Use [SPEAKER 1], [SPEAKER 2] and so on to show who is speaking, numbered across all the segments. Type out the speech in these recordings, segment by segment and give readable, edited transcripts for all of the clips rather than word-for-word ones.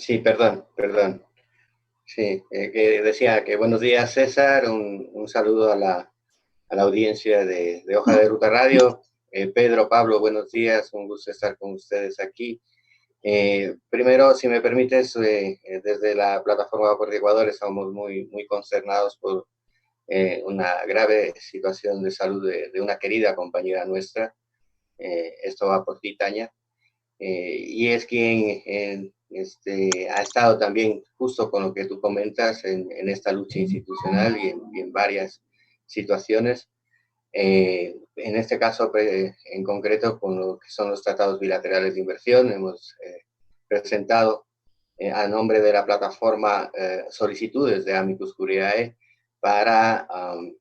[SPEAKER 1] Sí, perdón. Sí, que decía que buenos días, César. Un saludo a la audiencia de Hoja de Ruta Radio. Pedro, Pablo, buenos días. Un gusto estar con ustedes aquí. Primero, si me permites, desde la plataforma por Ecuador estamos muy consternados por una grave situación de salud de una querida compañera nuestra. Esto va por ti, Tania. Y es quien ha estado también justo con lo que tú comentas en esta lucha institucional y en varias situaciones. En este caso, en concreto, con lo que son los tratados bilaterales de inversión, hemos presentado a nombre de la plataforma solicitudes de Amicus Curiae para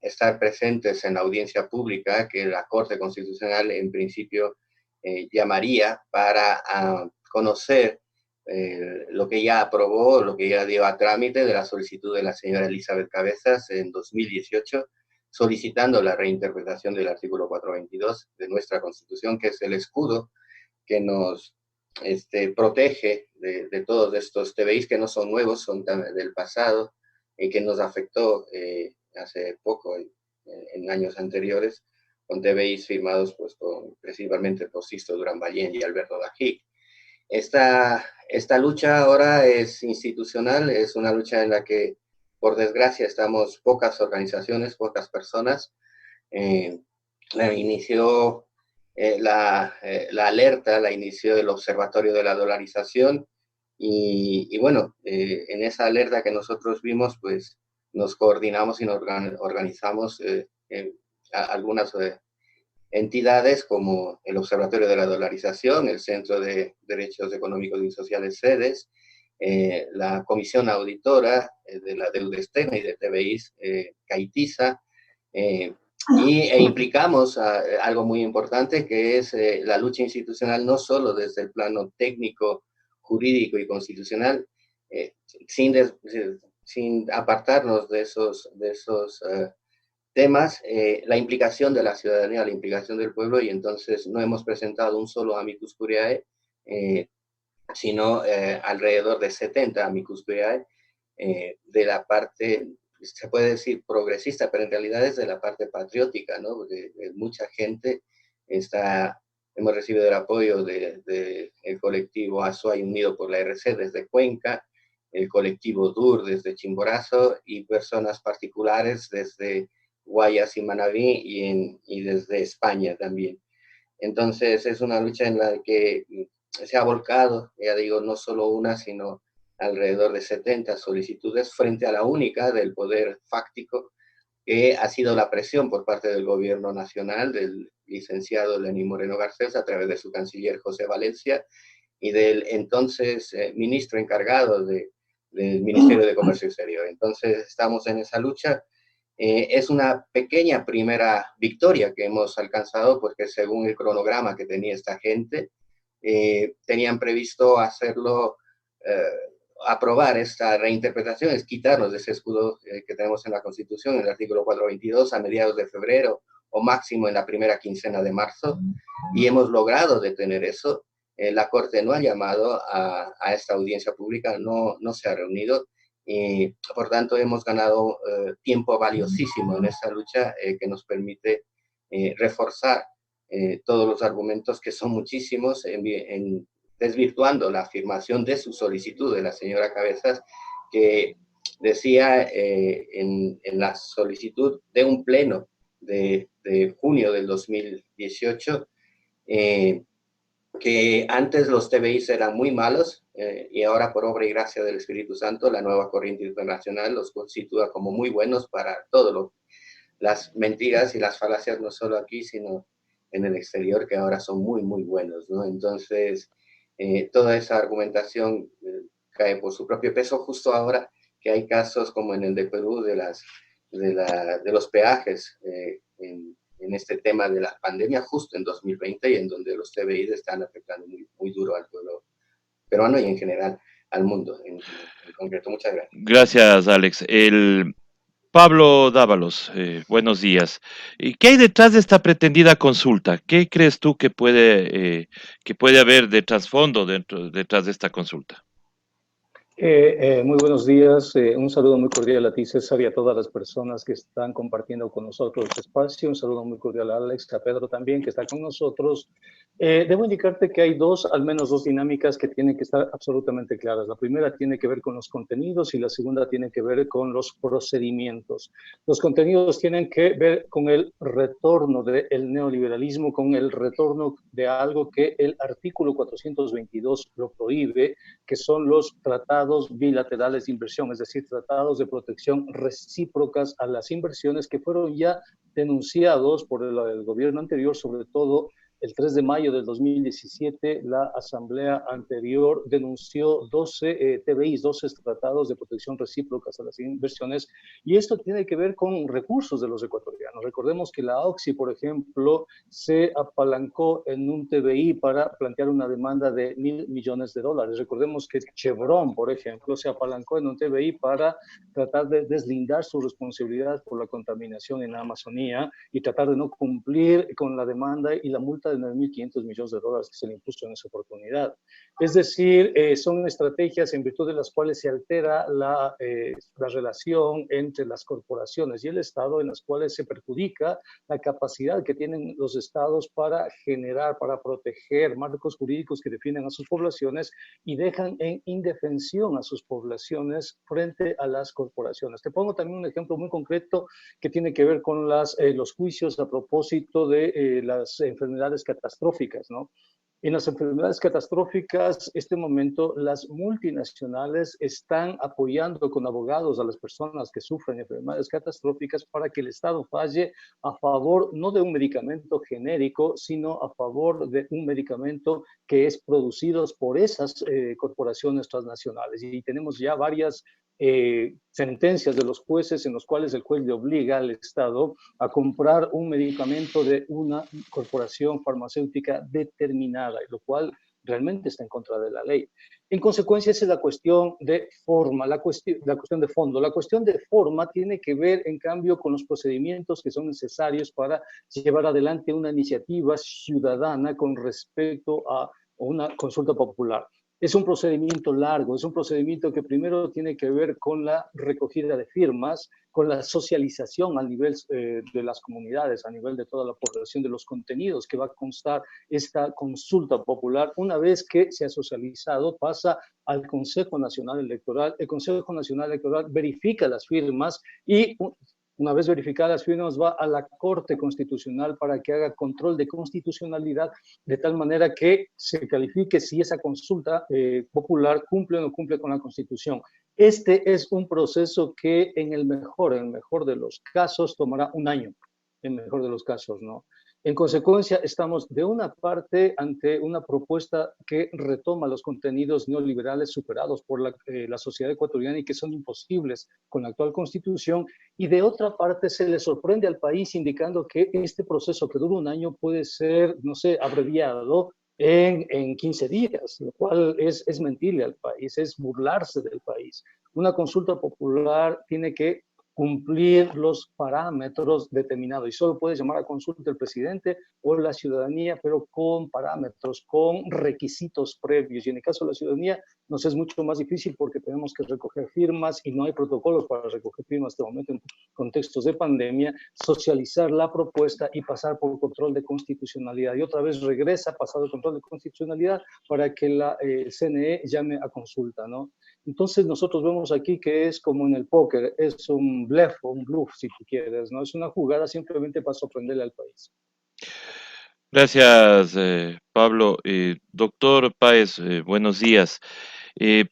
[SPEAKER 1] estar presentes en la audiencia pública que la Corte Constitucional en principio llamaría para conocer lo que ya aprobó, lo que ya dio a trámite de la solicitud de la señora Elizabeth Cabezas en 2018, solicitando la reinterpretación del artículo 422 de nuestra Constitución, que es el escudo que nos protege de todos estos TBIs que no son nuevos, son del pasado y que nos afectó hace poco, en años anteriores, con TBIs firmados pues, principalmente por Sisto Durán Ballén y Alberto Dajic. Esta lucha ahora es institucional, es una lucha en la que, por desgracia, estamos pocas organizaciones, pocas personas. Eh, inició la alerta, la inició el Observatorio de la Dolarización y bueno, en esa alerta que nosotros vimos, pues nos coordinamos y nos organizamos algunas entidades como el Observatorio de la Dolarización, el Centro de Derechos Económicos y Sociales SEDES, la Comisión Auditora de la Deuda Externa y de TBIs, CAITISA, implicamos algo muy importante que es la lucha institucional no solo desde el plano técnico, jurídico y constitucional, sin, sin apartarnos de esos temas, la implicación de la ciudadanía, la implicación del pueblo, y entonces no hemos presentado un solo Amicus Curiae, sino alrededor de 70 Amicus Curiae de la parte, se puede decir progresista, pero en realidad es de la parte patriótica, ¿no? Porque mucha gente hemos recibido el apoyo del colectivo Azuay Unido por la RC desde Cuenca, el colectivo DUR desde Chimborazo y personas particulares desde Guayas y Manabí y desde España también. Entonces es una lucha en la que se ha volcado, ya digo, no solo una, sino alrededor de 70 solicitudes frente a la única del poder fáctico, que ha sido la presión por parte del gobierno nacional, del licenciado Lenín Moreno Garcés, a través de su canciller José Valencia, y del entonces ministro encargado del Ministerio de Comercio Exterior. Entonces estamos en esa lucha. Es una pequeña primera victoria que hemos alcanzado, porque según el cronograma que tenía esta gente, tenían previsto hacerlo, aprobar esta reinterpretación, es quitarnos de ese escudo que tenemos en la Constitución, en el artículo 422, a mediados de febrero o máximo en la primera quincena de marzo, y hemos logrado detener eso. La Corte no ha llamado a esta audiencia pública, no se ha reunido, y por tanto hemos ganado tiempo valiosísimo en esta lucha que nos permite reforzar todos los argumentos, que son muchísimos, desvirtuando la afirmación de su solicitud de la señora Cabezas, que decía en la solicitud de un pleno de junio del 2018, que antes los TBIs eran muy malos y ahora, por obra y gracia del Espíritu Santo, la nueva corriente internacional los constituye como muy buenos para todo las mentiras y las falacias, no solo aquí, sino en el exterior, que ahora son muy buenos, ¿no? Entonces, toda esa argumentación cae por su propio peso justo ahora que hay casos como en el de Perú de los peajes en este tema de la pandemia justo en 2020, y en donde los TBI están afectando muy duro al pueblo peruano y en general al mundo en concreto. Muchas gracias.
[SPEAKER 2] Gracias, Alex. Pablo Dávalos, buenos días. ¿Y qué hay detrás de esta pretendida consulta? ¿Qué crees tú que puede haber de trasfondo detrás de esta consulta?
[SPEAKER 3] Muy buenos días, un saludo muy cordial a ti, César, y a todas las personas que están compartiendo con nosotros este espacio. Un saludo muy cordial a Alex, a Pedro también, que está con nosotros. Debo indicarte que hay al menos dos dinámicas que tienen que estar absolutamente claras. La primera tiene que ver con los contenidos y la segunda tiene que ver con los procedimientos. Los contenidos tienen que ver con el retorno del neoliberalismo, con el retorno de algo que el artículo 422 lo prohíbe, que son los tratados bilaterales de inversión, es decir, tratados de protección recíprocas a las inversiones que fueron ya denunciados por el gobierno anterior, sobre todo el 3 de mayo del 2017, la asamblea anterior denunció 12 TBIs, 12 tratados de protección recíprocas a las inversiones, y esto tiene que ver con recursos de los ecuatorianos. Recordemos que la OXI, por ejemplo, se apalancó en un TBI para plantear una demanda de $1.000 millones. Recordemos que Chevron, por ejemplo, se apalancó en un TBI para tratar de deslindar su responsabilidad por la contaminación en la Amazonía y tratar de no cumplir con la demanda y la multa de $9.500 millones que se le impuso en esa oportunidad. Es decir, son estrategias en virtud de las cuales se altera la relación entre las corporaciones y el Estado, en las cuales se perjudica la capacidad que tienen los estados para generar, para proteger marcos jurídicos que defienden a sus poblaciones y dejan en indefensión a sus poblaciones frente a las corporaciones. Te pongo también un ejemplo muy concreto que tiene que ver con los juicios a propósito de las enfermedades catastróficas, ¿no? En las enfermedades catastróficas, este momento, las multinacionales están apoyando con abogados a las personas que sufren enfermedades catastróficas para que el Estado falle a favor no de un medicamento genérico, sino a favor de un medicamento que es producido por esas corporaciones transnacionales. Y tenemos ya varias sentencias de los jueces en los cuales el juez le obliga al Estado a comprar un medicamento de una corporación farmacéutica determinada, lo cual realmente está en contra de la ley. En consecuencia, esa es la cuestión de forma, la cuestión de fondo. La cuestión de forma tiene que ver, en cambio, con los procedimientos que son necesarios para llevar adelante una iniciativa ciudadana con respecto a una consulta popular. Es un procedimiento largo, es un procedimiento que primero tiene que ver con la recogida de firmas, con la socialización a nivel de las comunidades, a nivel de toda la población, de los contenidos que va a constar esta consulta popular. Una vez que se ha socializado, pasa al Consejo Nacional Electoral. El Consejo Nacional Electoral verifica las firmas y una vez verificadas las firmas, va a la Corte Constitucional para que haga control de constitucionalidad, de tal manera que se califique si esa consulta popular cumple o no cumple con la Constitución. Este es un proceso que en el mejor de los casos tomará un año, en el mejor de los casos, ¿no? En consecuencia, estamos de una parte ante una propuesta que retoma los contenidos neoliberales superados por la sociedad ecuatoriana y que son imposibles con la actual constitución, y de otra parte se le sorprende al país indicando que este proceso que dura un año puede ser, no sé, abreviado en 15 días, lo cual es mentirle al país, es burlarse del país. Una consulta popular tiene que cumplir los parámetros determinados y solo puede llamar a consulta el presidente o la ciudadanía, pero con parámetros, con requisitos previos. Y en el caso de la ciudadanía nos es mucho más difícil porque tenemos que recoger firmas y no hay protocolos para recoger firmas en este momento en contextos de pandemia, socializar la propuesta y pasar por control de constitucionalidad. Y otra vez regresa pasado el control de constitucionalidad para que la CNE llame a consulta, ¿no? Entonces nosotros vemos aquí que es como en el póker, es un bluff si tú quieres, ¿no? Es una jugada simplemente para sorprenderle al país.
[SPEAKER 2] Gracias, Pablo. Doctor Páez, buenos días. Eh,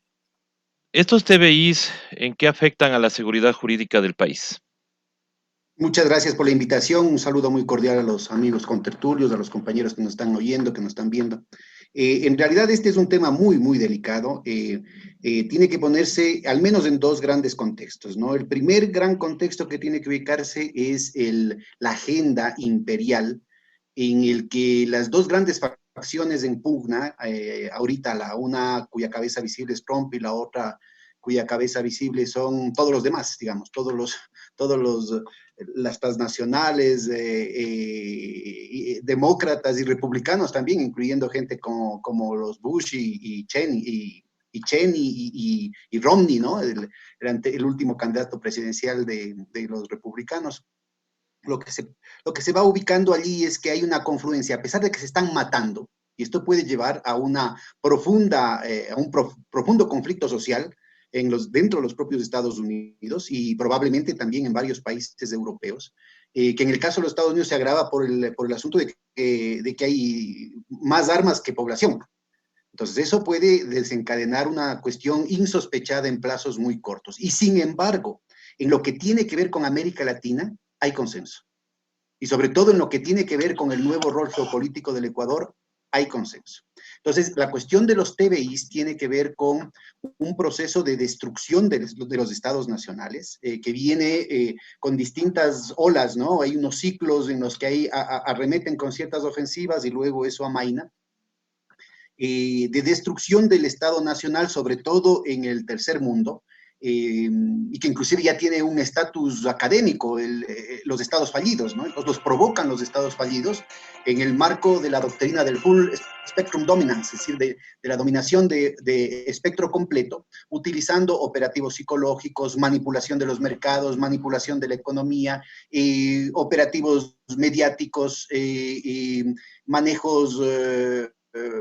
[SPEAKER 2] ¿Estos TBIs en qué afectan a la seguridad jurídica del país?
[SPEAKER 4] Muchas gracias por la invitación. Un saludo muy cordial a los amigos contertulios, a los compañeros que nos están oyendo, que nos están viendo. En realidad este es un tema muy, muy delicado. Tiene que ponerse al menos en dos grandes contextos, ¿no? El primer gran contexto que tiene que ubicarse es la agenda imperial en el que las dos grandes facciones en pugna, ahorita la una cuya cabeza visible es Trump y la otra cuya cabeza visible son todos los demás, digamos, las transnacionales, demócratas y republicanos también, incluyendo gente como los Bush y Cheney y Cheney y Romney, ¿no? El último candidato presidencial de los republicanos. Lo que se va ubicando allí es que hay una confluencia, a pesar de que se están matando, y esto puede llevar a un profundo conflicto social dentro de los propios Estados Unidos y probablemente también en varios países europeos, que en el caso de los Estados Unidos se agrava por el asunto de que hay más armas que población. Entonces, eso puede desencadenar una cuestión insospechada en plazos muy cortos. Y sin embargo, en lo que tiene que ver con América Latina, hay consenso. Y sobre todo en lo que tiene que ver con el nuevo rol geopolítico del Ecuador, hay consenso. Entonces, la cuestión de los TBIs tiene que ver con un proceso de destrucción de los estados nacionales, que viene con distintas olas, ¿no? Hay unos ciclos en los que arremeten con ciertas ofensivas y luego eso amaina. De destrucción del Estado Nacional, sobre todo en el tercer mundo, y que inclusive ya tiene un estatus académico, los estados fallidos, ¿no? Entonces los provocan los estados fallidos en el marco de la doctrina del full spectrum dominance, es decir, de la dominación de espectro completo, utilizando operativos psicológicos, manipulación de los mercados, manipulación de la economía, operativos mediáticos,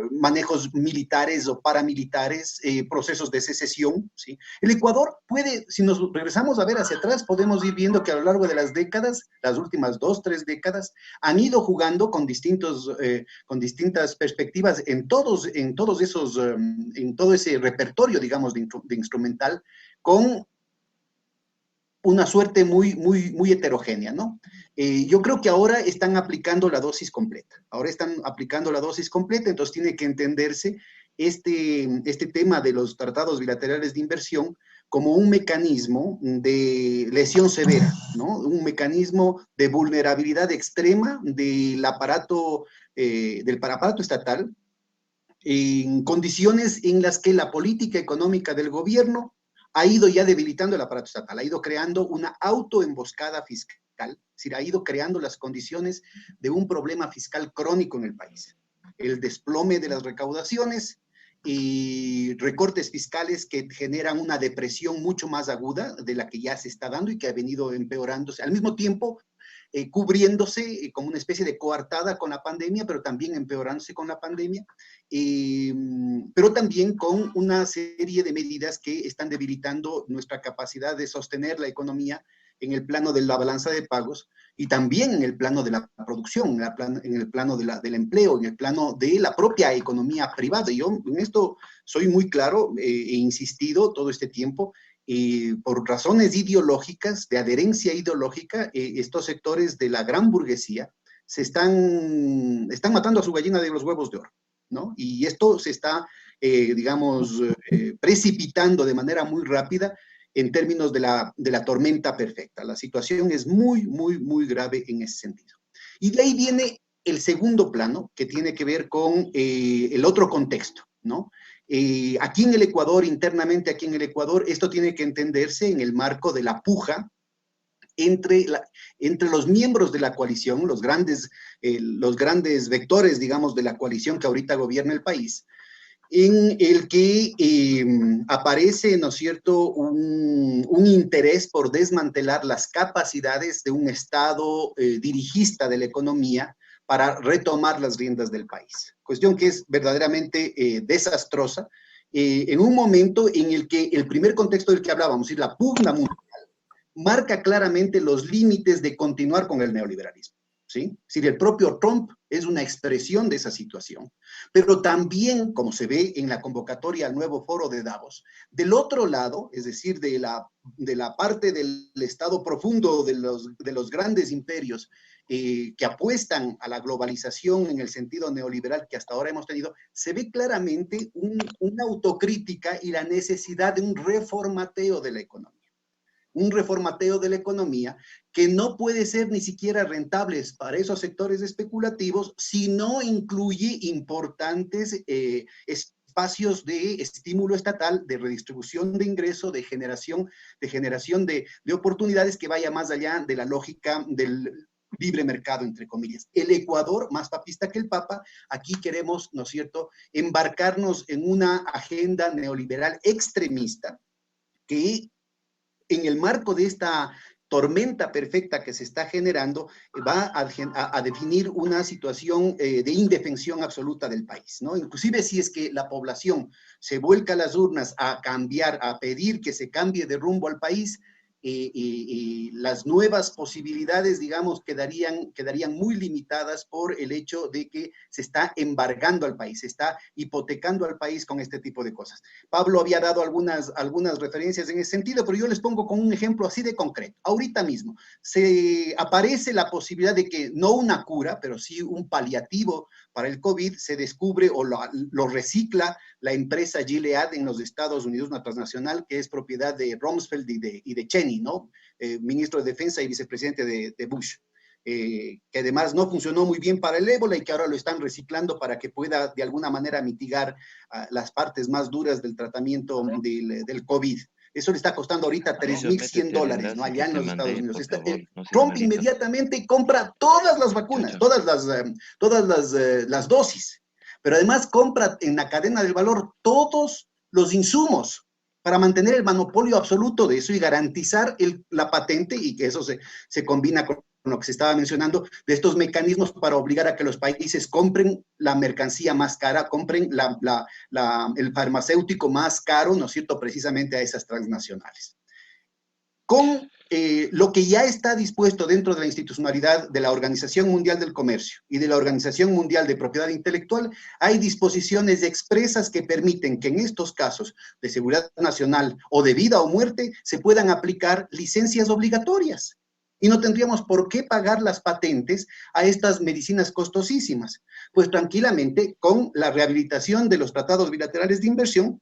[SPEAKER 4] manejos militares o paramilitares, procesos de secesión, ¿sí? El Ecuador puede, si nos regresamos a ver hacia atrás, podemos ir viendo que a lo largo de las décadas, las últimas 2, 3 décadas, han ido jugando con distintas perspectivas en todo ese repertorio, digamos, de instrumental, con una suerte muy heterogénea, ¿no? Yo creo que ahora están aplicando la dosis completa. Entonces tiene que entenderse este tema de los tratados bilaterales de inversión como un mecanismo de lesión severa, ¿no? Un mecanismo de vulnerabilidad extrema del aparato estatal, en condiciones en las que la política económica del gobierno ha ido ya debilitando el aparato estatal, ha ido creando una autoemboscada fiscal, es decir, ha ido creando las condiciones de un problema fiscal crónico en el país. El desplome de las recaudaciones y recortes fiscales que generan una depresión mucho más aguda de la que ya se está dando y que ha venido empeorándose. Al mismo tiempo, cubriéndose como una especie de coartada con la pandemia, pero también empeorándose con la pandemia, pero también con una serie de medidas que están debilitando nuestra capacidad de sostener la economía en el plano de la balanza de pagos y también en el plano de la producción, en el plano del empleo, en el plano de la propia economía privada. Y yo en esto soy muy claro, he insistido todo este tiempo. Por razones ideológicas, de adherencia ideológica, estos sectores de la gran burguesía están matando a su gallina de los huevos de oro, ¿no? Y esto se está, precipitando de manera muy rápida en términos de la tormenta perfecta. La situación es muy grave en ese sentido. Y de ahí viene el segundo plano, que tiene que ver con el otro contexto, ¿no? Aquí en el Ecuador, internamente aquí en el Ecuador, esto tiene que entenderse en el marco de la puja entre los miembros de la coalición, los grandes vectores, digamos, de la coalición que ahorita gobierna el país, en el que aparece, ¿no es cierto?, un interés por desmantelar las capacidades de un Estado dirigista de la economía para retomar las riendas del país. Cuestión que es verdaderamente desastrosa, en un momento en el que el primer contexto del que hablábamos, es decir, la pugna mundial, marca claramente los límites de continuar con el neoliberalismo, ¿sí? Es decir, el propio Trump es una expresión de esa situación, pero también, como se ve en la convocatoria al nuevo foro de Davos, del otro lado, es decir, de la parte del Estado profundo de los grandes imperios que apuestan a la globalización en el sentido neoliberal que hasta ahora hemos tenido, se ve claramente una autocrítica y la necesidad de un reformateo de la economía. Un reformateo de la economía que no puede ser ni siquiera rentable para esos sectores especulativos si no incluye importantes espacios de estímulo estatal, de redistribución de ingreso, de generación de oportunidades que vaya más allá de la lógica libre mercado, entre comillas. El Ecuador, más papista que el Papa, aquí queremos, ¿no es cierto?, embarcarnos en una agenda neoliberal extremista que en el marco de esta tormenta perfecta que se está generando, va a definir una situación de indefensión absoluta del país, ¿no? Inclusive si es que la población se vuelca a las urnas a cambiar, a pedir que se cambie de rumbo al país, las nuevas posibilidades, digamos, quedarían muy limitadas por el hecho de que se está embargando al país, se está hipotecando al país con este tipo de cosas. Pablo había dado algunas referencias en ese sentido, pero yo les pongo con un ejemplo así de concreto. Ahorita mismo se aparece la posibilidad de que no una cura, pero sí un paliativo para el COVID se descubre o lo recicla la empresa Gilead en los Estados Unidos, una transnacional que es propiedad de Rumsfeld y de Cheney, ¿no? Ministro de Defensa y vicepresidente de Bush. Que además no funcionó muy bien para el ébola y que ahora lo están reciclando para que pueda de alguna manera mitigar las partes más duras del tratamiento del COVID. Eso le está costando ahorita $3,100, ¿no? Allá en los Estados Unidos. Trump inmediatamente compra todas las vacunas, todas las dosis, pero además compra en la cadena del valor todos los insumos para mantener el monopolio absoluto de eso y garantizar la patente, y que eso se combina con lo que se estaba mencionando, de estos mecanismos para obligar a que los países compren la mercancía más cara, compren el farmacéutico más caro, ¿no es cierto?, precisamente a esas transnacionales. Con lo que ya está dispuesto dentro de la institucionalidad de la Organización Mundial del Comercio y de la Organización Mundial de Propiedad Intelectual, hay disposiciones expresas que permiten que en estos casos de seguridad nacional o de vida o muerte se puedan aplicar licencias obligatorias. Y no tendríamos por qué pagar las patentes a estas medicinas costosísimas, pues tranquilamente con la rehabilitación de los tratados bilaterales de inversión,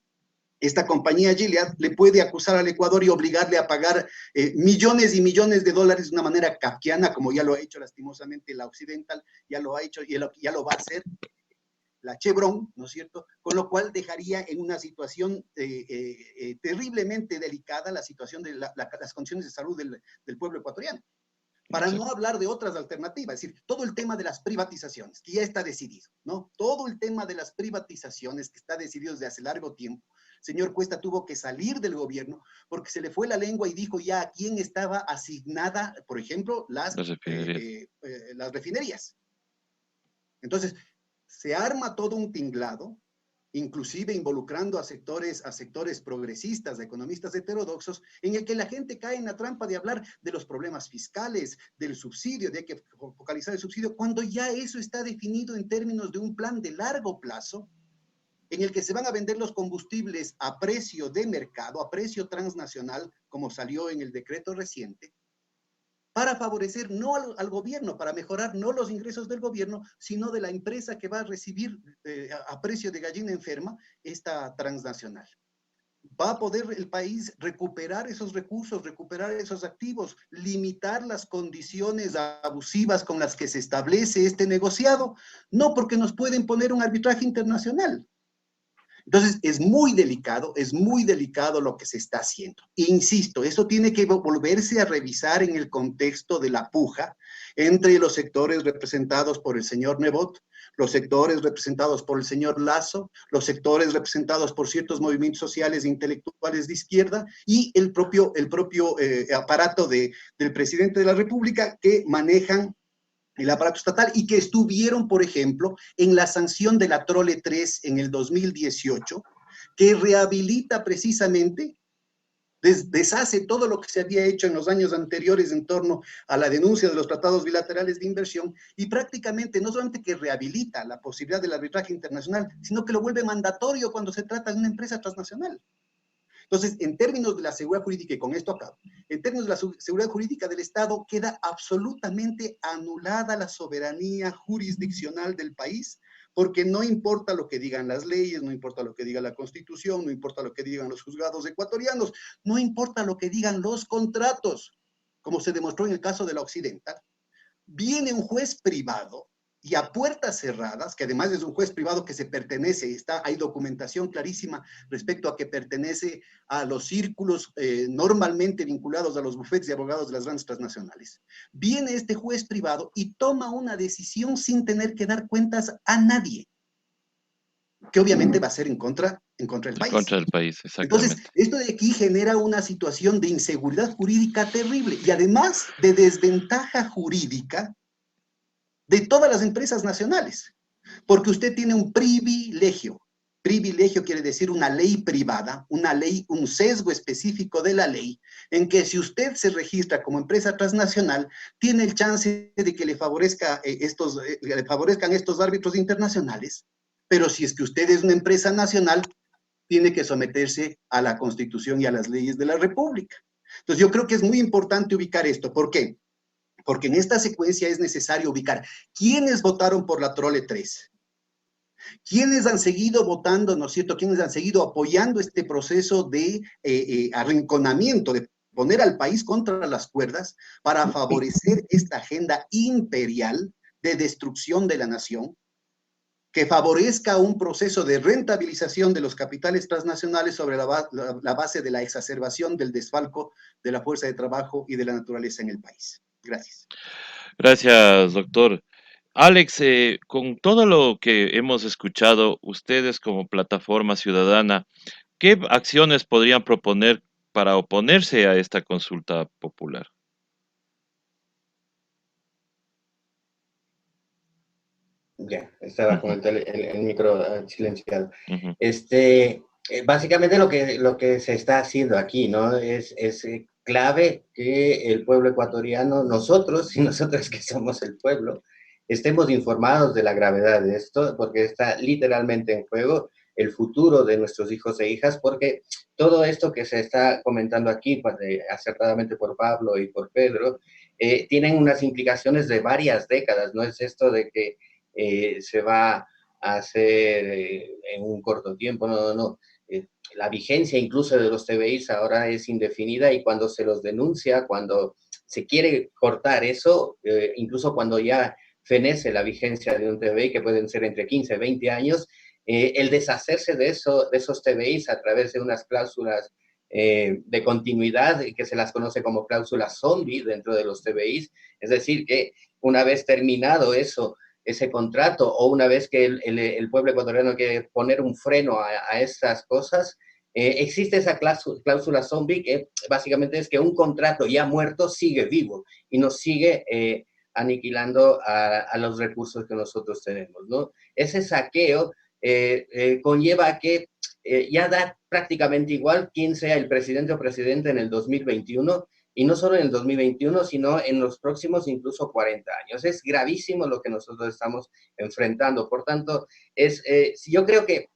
[SPEAKER 4] esta compañía Gilead le puede acusar al Ecuador y obligarle a pagar millones y millones de dólares de una manera kafkiana, como ya lo ha hecho lastimosamente la Occidental, ya lo ha hecho y ya lo va a hacer la Chevron, ¿no es cierto? Con lo cual dejaría en una situación terriblemente delicada la situación de las condiciones de salud del pueblo ecuatoriano. Para no hablar de otras alternativas, es decir, todo el tema de las privatizaciones, que ya está decidido, ¿no? Todo el tema de las privatizaciones que está decidido desde hace largo tiempo. Señor Cuesta tuvo que salir del gobierno porque se le fue la lengua y dijo ya a quién estaba asignada, por ejemplo, las refinerías. Entonces, se arma todo un tinglado, inclusive involucrando a sectores progresistas, a economistas heterodoxos, en el que la gente cae en la trampa de hablar de los problemas fiscales, del subsidio, de que focalizar el subsidio, cuando ya eso está definido en términos de un plan de largo plazo, en el que se van a vender los combustibles a precio de mercado, a precio transnacional, como salió en el decreto reciente, para favorecer no al gobierno, para mejorar no los ingresos del gobierno, sino de la empresa que va a recibir a precio de gallina enferma esta transnacional. ¿Va a poder el país recuperar esos recursos, recuperar esos activos, limitar las condiciones abusivas con las que se establece este negociado? No, porque nos pueden poner un arbitraje internacional. Entonces, es muy delicado lo que se está haciendo. Insisto, eso tiene que volverse a revisar en el contexto de la puja entre los sectores representados por el señor Nebot, los sectores representados por el señor Lasso, los sectores representados por ciertos movimientos sociales e intelectuales de izquierda y el propio aparato del presidente de la República que manejan el aparato estatal y que estuvieron, por ejemplo, en la sanción de la Trole 3 en el 2018, que rehabilita precisamente, deshace todo lo que se había hecho en los años anteriores en torno a la denuncia de los tratados bilaterales de inversión y prácticamente no solamente que rehabilita la posibilidad del arbitraje internacional, sino que lo vuelve mandatorio cuando se trata de una empresa transnacional. Entonces, en términos de la seguridad jurídica, y con esto acabo, en términos de la seguridad jurídica del Estado, queda absolutamente anulada la soberanía jurisdiccional del país, porque no importa lo que digan las leyes, no importa lo que diga la Constitución, no importa lo que digan los juzgados ecuatorianos, no importa lo que digan los contratos, como se demostró en el caso de la Occidental. Viene un juez privado y a puertas cerradas, que además es un juez privado que se pertenece, hay documentación clarísima respecto a que pertenece a los círculos normalmente vinculados a los bufetes de abogados de las grandes transnacionales. Viene este juez privado y toma una decisión sin tener que dar cuentas a nadie, que obviamente va a ser en contra del país.
[SPEAKER 2] En contra del país,
[SPEAKER 4] Entonces,
[SPEAKER 2] exactamente.
[SPEAKER 4] esto de aquí genera una situación de inseguridad jurídica terrible y además de desventaja jurídica de todas las empresas nacionales, porque usted tiene un privilegio. Privilegio quiere decir una ley privada, una ley, un sesgo específico de la ley, en que si usted se registra como empresa transnacional, tiene el chance de que le favorezcan estos árbitros internacionales, pero si es que usted es una empresa nacional, tiene que someterse a la Constitución y a las leyes de la República. Entonces, yo creo que es muy importante ubicar esto. ¿Por qué? Porque en esta secuencia es necesario ubicar quiénes votaron por la Trole 3, quiénes han seguido votando, ¿no es cierto?, quiénes han seguido apoyando este proceso de arrinconamiento, de poner al país contra las cuerdas para favorecer esta agenda imperial de destrucción de la nación, que favorezca un proceso de rentabilización de los capitales transnacionales sobre la base de la exacerbación del desfalco de la fuerza de trabajo y de la naturaleza en el país. Gracias.
[SPEAKER 2] Gracias, doctor. Alex, con todo lo que hemos escuchado, ustedes como plataforma ciudadana, ¿qué acciones podrían proponer para oponerse a esta consulta popular?
[SPEAKER 1] Ya, estaba con
[SPEAKER 2] Ujú,
[SPEAKER 1] el micro silenciado.
[SPEAKER 2] ujú.
[SPEAKER 1] Básicamente lo que se está haciendo aquí, ¿no? Es clave que el pueblo ecuatoriano, nosotros y nosotras que somos el pueblo, estemos informados de la gravedad de esto, porque está literalmente en juego el futuro de nuestros hijos e hijas, porque todo esto que se está comentando aquí, acertadamente por Pablo y por Pedro, tienen unas implicaciones de varias décadas, no es esto de que se va a hacer en un corto tiempo, no. La vigencia incluso de los TBIs ahora es indefinida y cuando se los denuncia, cuando se quiere cortar eso, incluso cuando ya fenece la vigencia de un TBI, que pueden ser entre 15 y 20 años, el deshacerse de esos TBIs a través de unas cláusulas de continuidad, que se las conoce como cláusulas zombie dentro de los TBIs, es decir, que una vez terminado ese contrato o una vez que el pueblo ecuatoriano quiere poner un freno a estas cosas, existe esa cláusula zombie que básicamente es que un contrato ya muerto sigue vivo y nos sigue aniquilando a los recursos que nosotros tenemos, ¿no? Ese saqueo conlleva a que ya da prácticamente igual quién sea el presidente o presidente en el 2021, y no solo en el 2021, sino en los próximos incluso 40 años. Es gravísimo lo que nosotros estamos enfrentando. Por tanto, yo creo que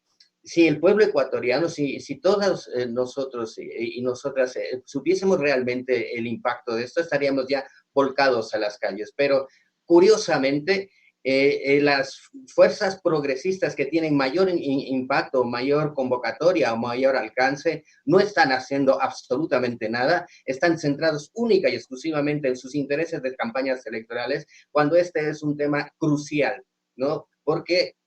[SPEAKER 1] si el pueblo ecuatoriano, si todos nosotros y nosotras supiésemos realmente el impacto de esto, estaríamos ya volcados a las calles. Pero curiosamente, las fuerzas progresistas que tienen mayor impacto, mayor convocatoria o mayor alcance, no están haciendo absolutamente nada, están centrados única y exclusivamente en sus intereses de campañas electorales, cuando este es un tema crucial, ¿no? Porque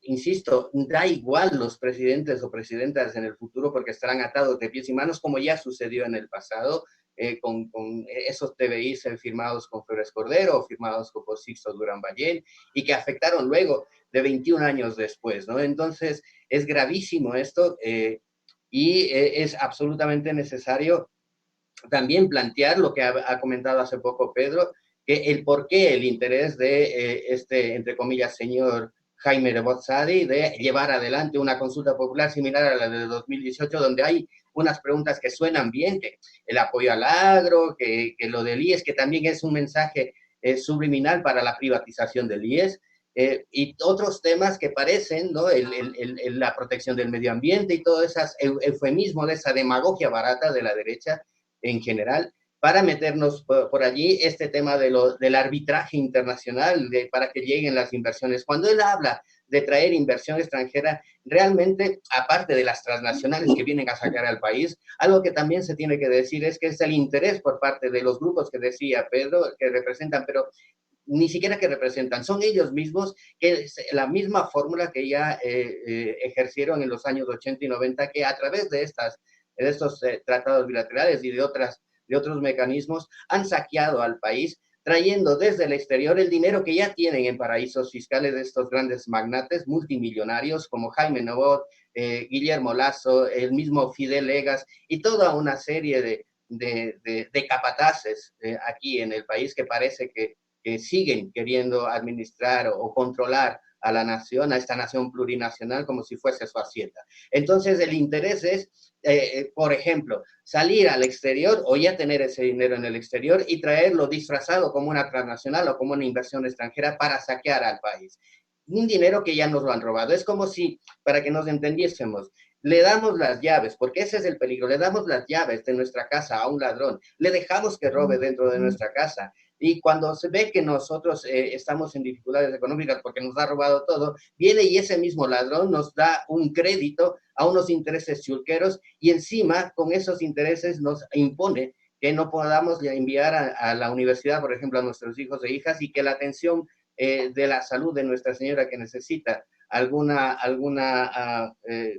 [SPEAKER 1] insisto, da igual los presidentes o presidentas en el futuro porque estarán atados de pies y manos, como ya sucedió en el pasado, con esos TBIs firmados con Flores Cordero o firmados por Sixto Durán Ballén y que afectaron luego de 21 años después, ¿no? Entonces, es gravísimo esto es absolutamente necesario también plantear lo que ha comentado hace poco Pedro, que el por qué el interés de entre comillas, señor Jaime Rebotzadi de llevar adelante una consulta popular similar a la de 2018, donde hay unas preguntas que suenan bien, que el apoyo al agro, que lo del IES, que también es un mensaje subliminal para la privatización del IES, y otros temas que parecen, ¿no? La protección del medio ambiente y todo ese eufemismo de esa demagogia barata de la derecha en general, para meternos por allí este tema del arbitraje internacional, para que lleguen las inversiones. Cuando él habla de traer inversión extranjera, realmente, aparte de las transnacionales que vienen a sacar al país, algo que también se tiene que decir es que es el interés por parte de los grupos que decía Pedro, que representan, pero ni siquiera que representan, son ellos mismos, que es la misma fórmula que ya ejercieron en los años 80 y 90, que a través de estos tratados bilaterales y de otros mecanismos han saqueado al país, trayendo desde el exterior el dinero que ya tienen en paraísos fiscales de estos grandes magnates multimillonarios como Jaime Nebot, Guillermo Lasso, el mismo Fidel Egas y toda una serie de capataces aquí en el país que parece que siguen queriendo administrar o controlar a la nación, a esta nación plurinacional, como si fuese su hacienda. Entonces, el interés es, por ejemplo, salir al exterior o ya tener ese dinero en el exterior y traerlo disfrazado como una transnacional o como una inversión extranjera para saquear al país. Un dinero que ya nos lo han robado. Es como si, para que nos entendiésemos, le damos las llaves, porque ese es el peligro, le damos las llaves de nuestra casa a un ladrón, le dejamos que robe dentro de nuestra casa, y cuando se ve que nosotros estamos en dificultades económicas porque nos ha robado todo, viene y ese mismo ladrón nos da un crédito a unos intereses chulqueros y encima con esos intereses nos impone que no podamos enviar a la universidad, por ejemplo, a nuestros hijos e hijas, y que la atención de la salud de Nuestra Señora que necesita alguna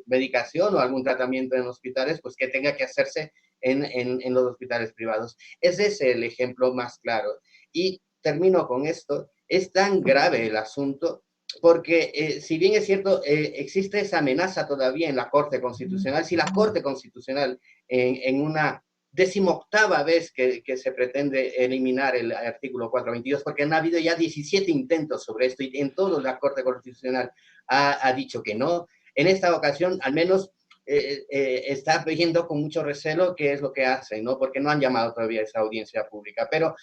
[SPEAKER 1] medicación o algún tratamiento en hospitales, pues que tenga que hacerse en los hospitales privados. Ese es el ejemplo más claro. Y termino con esto, es tan grave el asunto porque si bien es cierto, existe esa amenaza todavía en la Corte Constitucional, si la Corte Constitucional en una 18ª vez que se pretende eliminar el artículo 422, porque han habido ya 17 intentos sobre esto y en todo la Corte Constitucional ha dicho que no. En esta ocasión, al menos, está viendo con mucho recelo qué es lo que hacen, ¿no? Porque no han llamado todavía a esa audiencia pública. Pero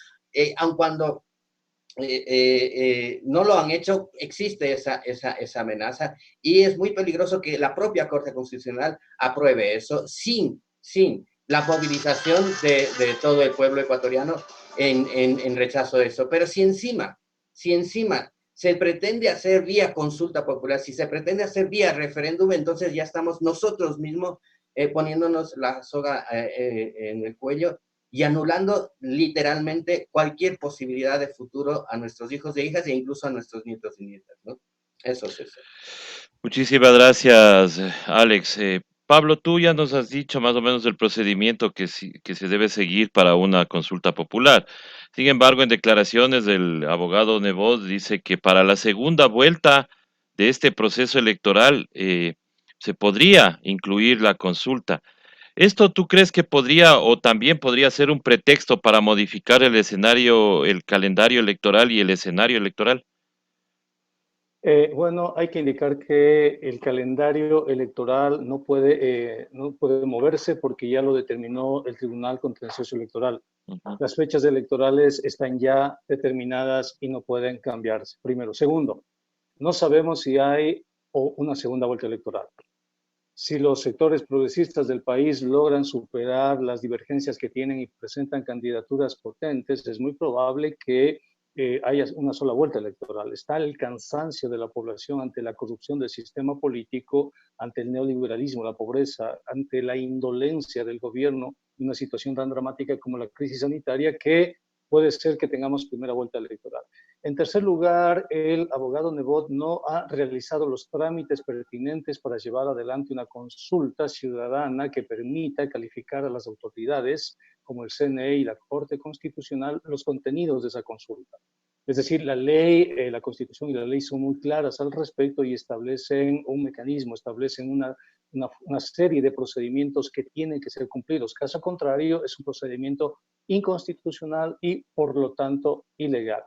[SPEAKER 1] aun cuando no lo han hecho, existe esa amenaza y es muy peligroso que la propia Corte Constitucional apruebe eso sin la movilización de todo el pueblo ecuatoriano en rechazo de eso. Pero si encima se pretende hacer vía consulta popular, si se pretende hacer vía referéndum, entonces ya estamos nosotros mismos poniéndonos la soga en el cuello y anulando literalmente cualquier posibilidad de futuro a nuestros hijos e hijas e incluso a nuestros nietos y nietas, ¿no? Eso es eso.
[SPEAKER 2] Muchísimas gracias, Alex. Pablo, tú ya nos has dicho más o menos el procedimiento que se debe seguir para una consulta popular. Sin embargo, en declaraciones del abogado Nebot dice que para la segunda vuelta de este proceso electoral se podría incluir la consulta. ¿Esto tú crees que podría o también podría ser un pretexto para modificar el escenario, el calendario electoral y el escenario electoral?
[SPEAKER 3] Bueno, hay que indicar que el calendario electoral no puede moverse porque ya lo determinó el Tribunal Contencioso Electoral.
[SPEAKER 2] Ujú.
[SPEAKER 3] Las fechas electorales están ya determinadas y no pueden cambiarse. Primero. Segundo, no sabemos si hay una segunda vuelta electoral. Si los sectores progresistas del país logran superar las divergencias que tienen y presentan candidaturas potentes, es muy probable que haya una sola vuelta electoral. Está el cansancio de la población ante la corrupción del sistema político, ante el neoliberalismo, la pobreza, ante la indolencia del gobierno, una situación tan dramática como la crisis sanitaria, que puede ser que tengamos primera vuelta electoral. En tercer lugar, el abogado Nebot no ha realizado los trámites pertinentes para llevar adelante una consulta ciudadana que permita calificar a las autoridades, como el CNE y la Corte Constitucional, los contenidos de esa consulta. Es decir, la ley, la Constitución y la ley son muy claras al respecto y establecen un mecanismo, establecen una serie de procedimientos que tienen que ser cumplidos. Caso contrario, es un procedimiento inconstitucional y, por lo tanto, ilegal.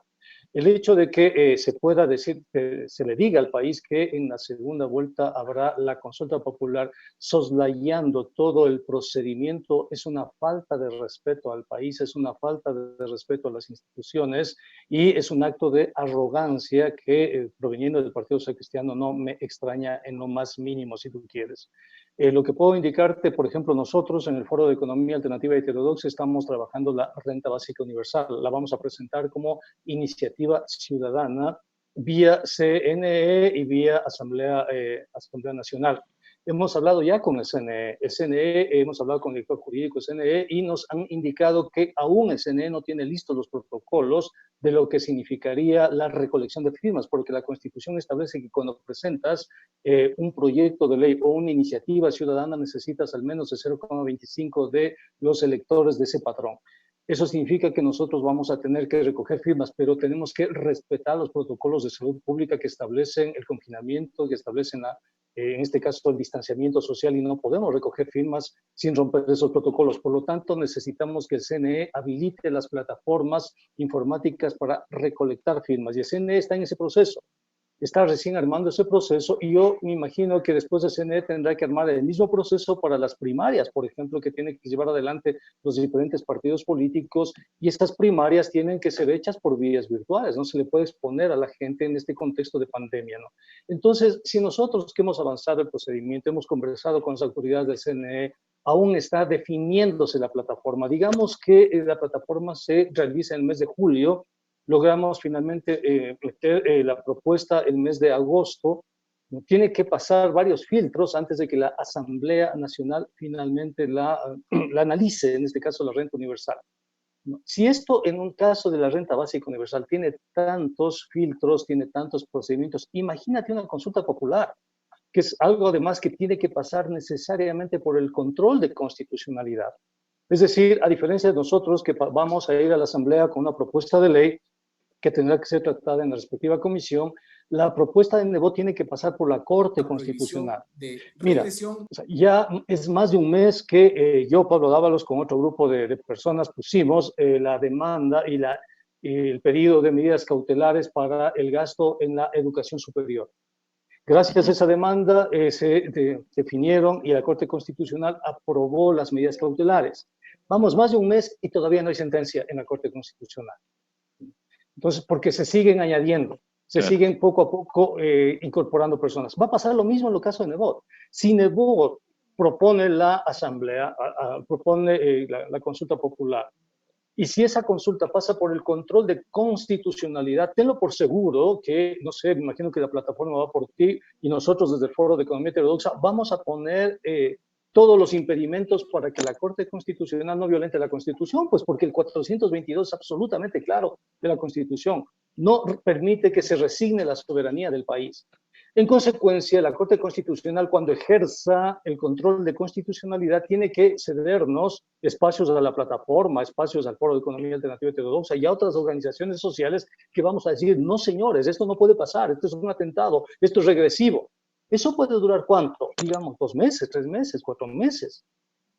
[SPEAKER 3] El hecho de que se pueda decir, que se le diga al país que en la segunda vuelta habrá la consulta popular, soslayando todo el procedimiento, es una falta de respeto al país, es una falta de respeto a las instituciones y es un acto de arrogancia que, proveniendo del Partido Social Cristiano, no me extraña en lo más mínimo, si tú quieres. Lo que puedo indicarte, por ejemplo, nosotros en el Foro de Economía Alternativa y Heterodoxa estamos trabajando la renta básica universal. La vamos a presentar como iniciativa ciudadana vía CNE y vía Asamblea Nacional. Hemos hablado ya con el CNE, hemos hablado con el director jurídico del CNE y nos han indicado que aún el CNE no tiene listos los protocolos de lo que significaría la recolección de firmas, porque la Constitución establece que cuando presentas un proyecto de ley o una iniciativa ciudadana necesitas al menos de 0,25 de los electores de ese padrón. Eso significa que nosotros vamos a tener que recoger firmas, pero tenemos que respetar los protocolos de salud pública que establecen el confinamiento, que establecen en este caso el distanciamiento social, y no podemos recoger firmas sin romper esos protocolos. Por lo tanto, necesitamos que el CNE habilite las plataformas informáticas para recolectar firmas, y el CNE está en ese proceso. Está recién armando ese proceso y yo me imagino que después el CNE tendrá que armar el mismo proceso para las primarias, por ejemplo, que tienen que llevar adelante los diferentes partidos políticos, y estas primarias tienen que ser hechas por vías virtuales, no se le puede exponer a la gente en este contexto de pandemia, ¿no? Entonces, si nosotros que hemos avanzado el procedimiento, hemos conversado con las autoridades del CNE, aún está definiéndose la plataforma. Digamos que la plataforma se realiza en el mes de julio, logramos finalmente meter la propuesta el mes de agosto. Tiene que pasar varios filtros antes de que la Asamblea Nacional finalmente la analice, en este caso la renta universal. Si esto en un caso de la renta básica universal tiene tantos filtros, tiene tantos procedimientos, imagínate una consulta popular, que es algo además que tiene que pasar necesariamente por el control de constitucionalidad. Es decir, a diferencia de nosotros que vamos a ir a la Asamblea con una propuesta de ley, que tendrá que ser tratada en la respectiva comisión, la propuesta de Nebot tiene que pasar por la Corte Constitucional. Mira, o sea, ya es más de un mes que yo, Pablo Dávalos, con otro grupo de personas, pusimos la demanda y el pedido de medidas cautelares para el gasto en la educación superior. Gracias a esa demanda se definieron y la Corte Constitucional aprobó las medidas cautelares. Vamos más de un mes y todavía no hay sentencia en la Corte Constitucional. Entonces, porque se siguen añadiendo, se siguen poco a poco incorporando personas. Va a pasar lo mismo en el caso de Nebot. Si Nebot propone la asamblea, propone la consulta popular, y si esa consulta pasa por el control de constitucionalidad, tenlo por seguro que, no sé, me imagino que la plataforma va por ti y nosotros desde el Foro de Economía Heterodoxa vamos a poner todos los impedimentos para que la Corte Constitucional no violente la Constitución, pues porque el 422 es absolutamente claro de la Constitución. No permite que se resigne la soberanía del país. En consecuencia, la Corte Constitucional, cuando ejerza el control de constitucionalidad, tiene que cedernos espacios a la plataforma, espacios al Foro de Economía Alternativa Heterodoxa y a otras organizaciones sociales que vamos a decir, no señores, esto no puede pasar, esto es un atentado, esto es regresivo. ¿Eso puede durar cuánto? Digamos, 2 meses, 3 meses, 4 meses.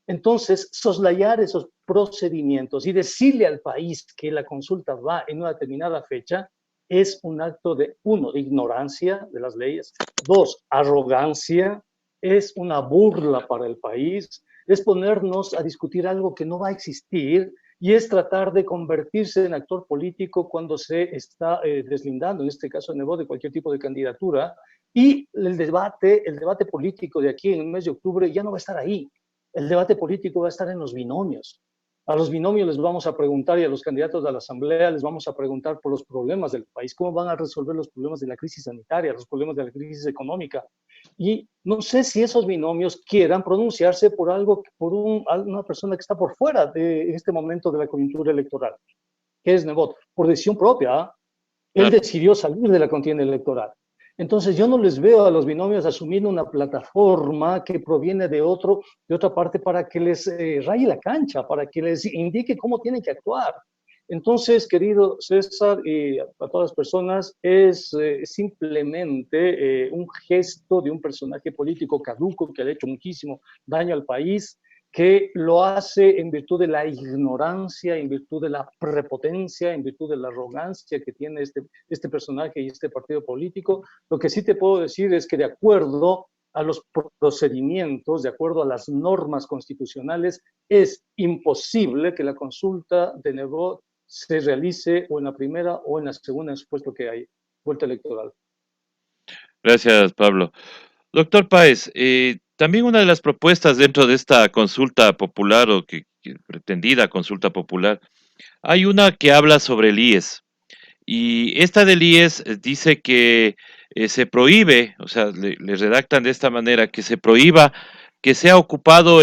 [SPEAKER 3] Entonces, soslayar esos procedimientos y decirle al país que la consulta va en una determinada fecha es un acto de, 1, de ignorancia de las leyes, 2, arrogancia, es una burla para el país, es ponernos a discutir algo que no va a existir y es tratar de convertirse en actor político cuando se está deslindando, en este caso de Nebot, de cualquier tipo de candidatura. Y el debate político de aquí en el mes de octubre ya no va a estar ahí. El debate político va a estar en los binomios. A los binomios les vamos a preguntar y a los candidatos de la Asamblea les vamos a preguntar por los problemas del país, cómo van a resolver los problemas de la crisis sanitaria, los problemas de la crisis económica. Y no sé si esos binomios quieran pronunciarse por algo, por una persona que está por fuera de este momento de la coyuntura electoral, que es Nebot, por decisión propia. Él decidió salir de la contienda electoral. Entonces yo no les veo a los binomios asumiendo una plataforma que proviene de otra parte para que les raye la cancha, para que les indique cómo tienen que actuar. Entonces, querido César y a todas las personas, es simplemente un gesto de un personaje político caduco que le ha hecho muchísimo daño al país, que lo hace en virtud de la ignorancia, en virtud de la prepotencia, en virtud de la arrogancia que tiene este personaje y este partido político. Lo que sí te puedo decir es que de acuerdo a los procedimientos, de acuerdo a las normas constitucionales, es imposible que la consulta de Nebot se realice o en la primera o en la segunda, supuesto que hay vuelta electoral.
[SPEAKER 2] Gracias, Pablo. Doctor Páez, también una de las propuestas dentro de esta consulta popular o que pretendida consulta popular, hay una que habla sobre el IES. Y esta del IES dice que se prohíbe, o sea, le redactan de esta manera, que se prohíba que sea ocupado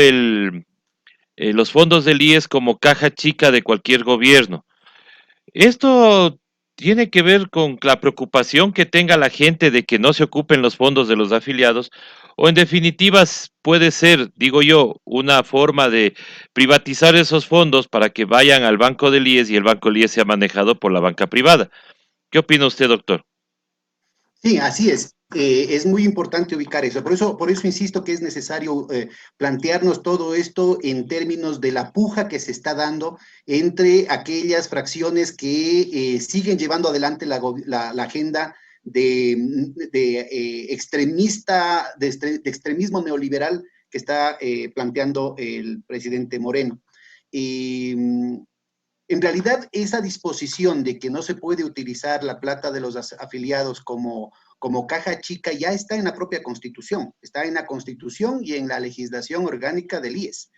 [SPEAKER 2] los fondos del IES como caja chica de cualquier gobierno. Esto tiene que ver con la preocupación que tenga la gente de que no se ocupen los fondos de los afiliados, o en definitiva puede ser, digo yo, una forma de privatizar esos fondos para que vayan al Banco del IES y el Banco del IES sea manejado por la banca privada. ¿Qué opina usted, doctor?
[SPEAKER 4] Sí, así es. Es muy importante ubicar eso. Por eso insisto que es necesario plantearnos todo esto en términos de la puja que se está dando entre aquellas fracciones que siguen llevando adelante la agenda de extremismo neoliberal que está planteando el presidente Moreno. Y, en realidad, esa disposición de que no se puede utilizar la plata de los afiliados como caja chica ya está en la propia Constitución, está en la Constitución y en la legislación orgánica del IES.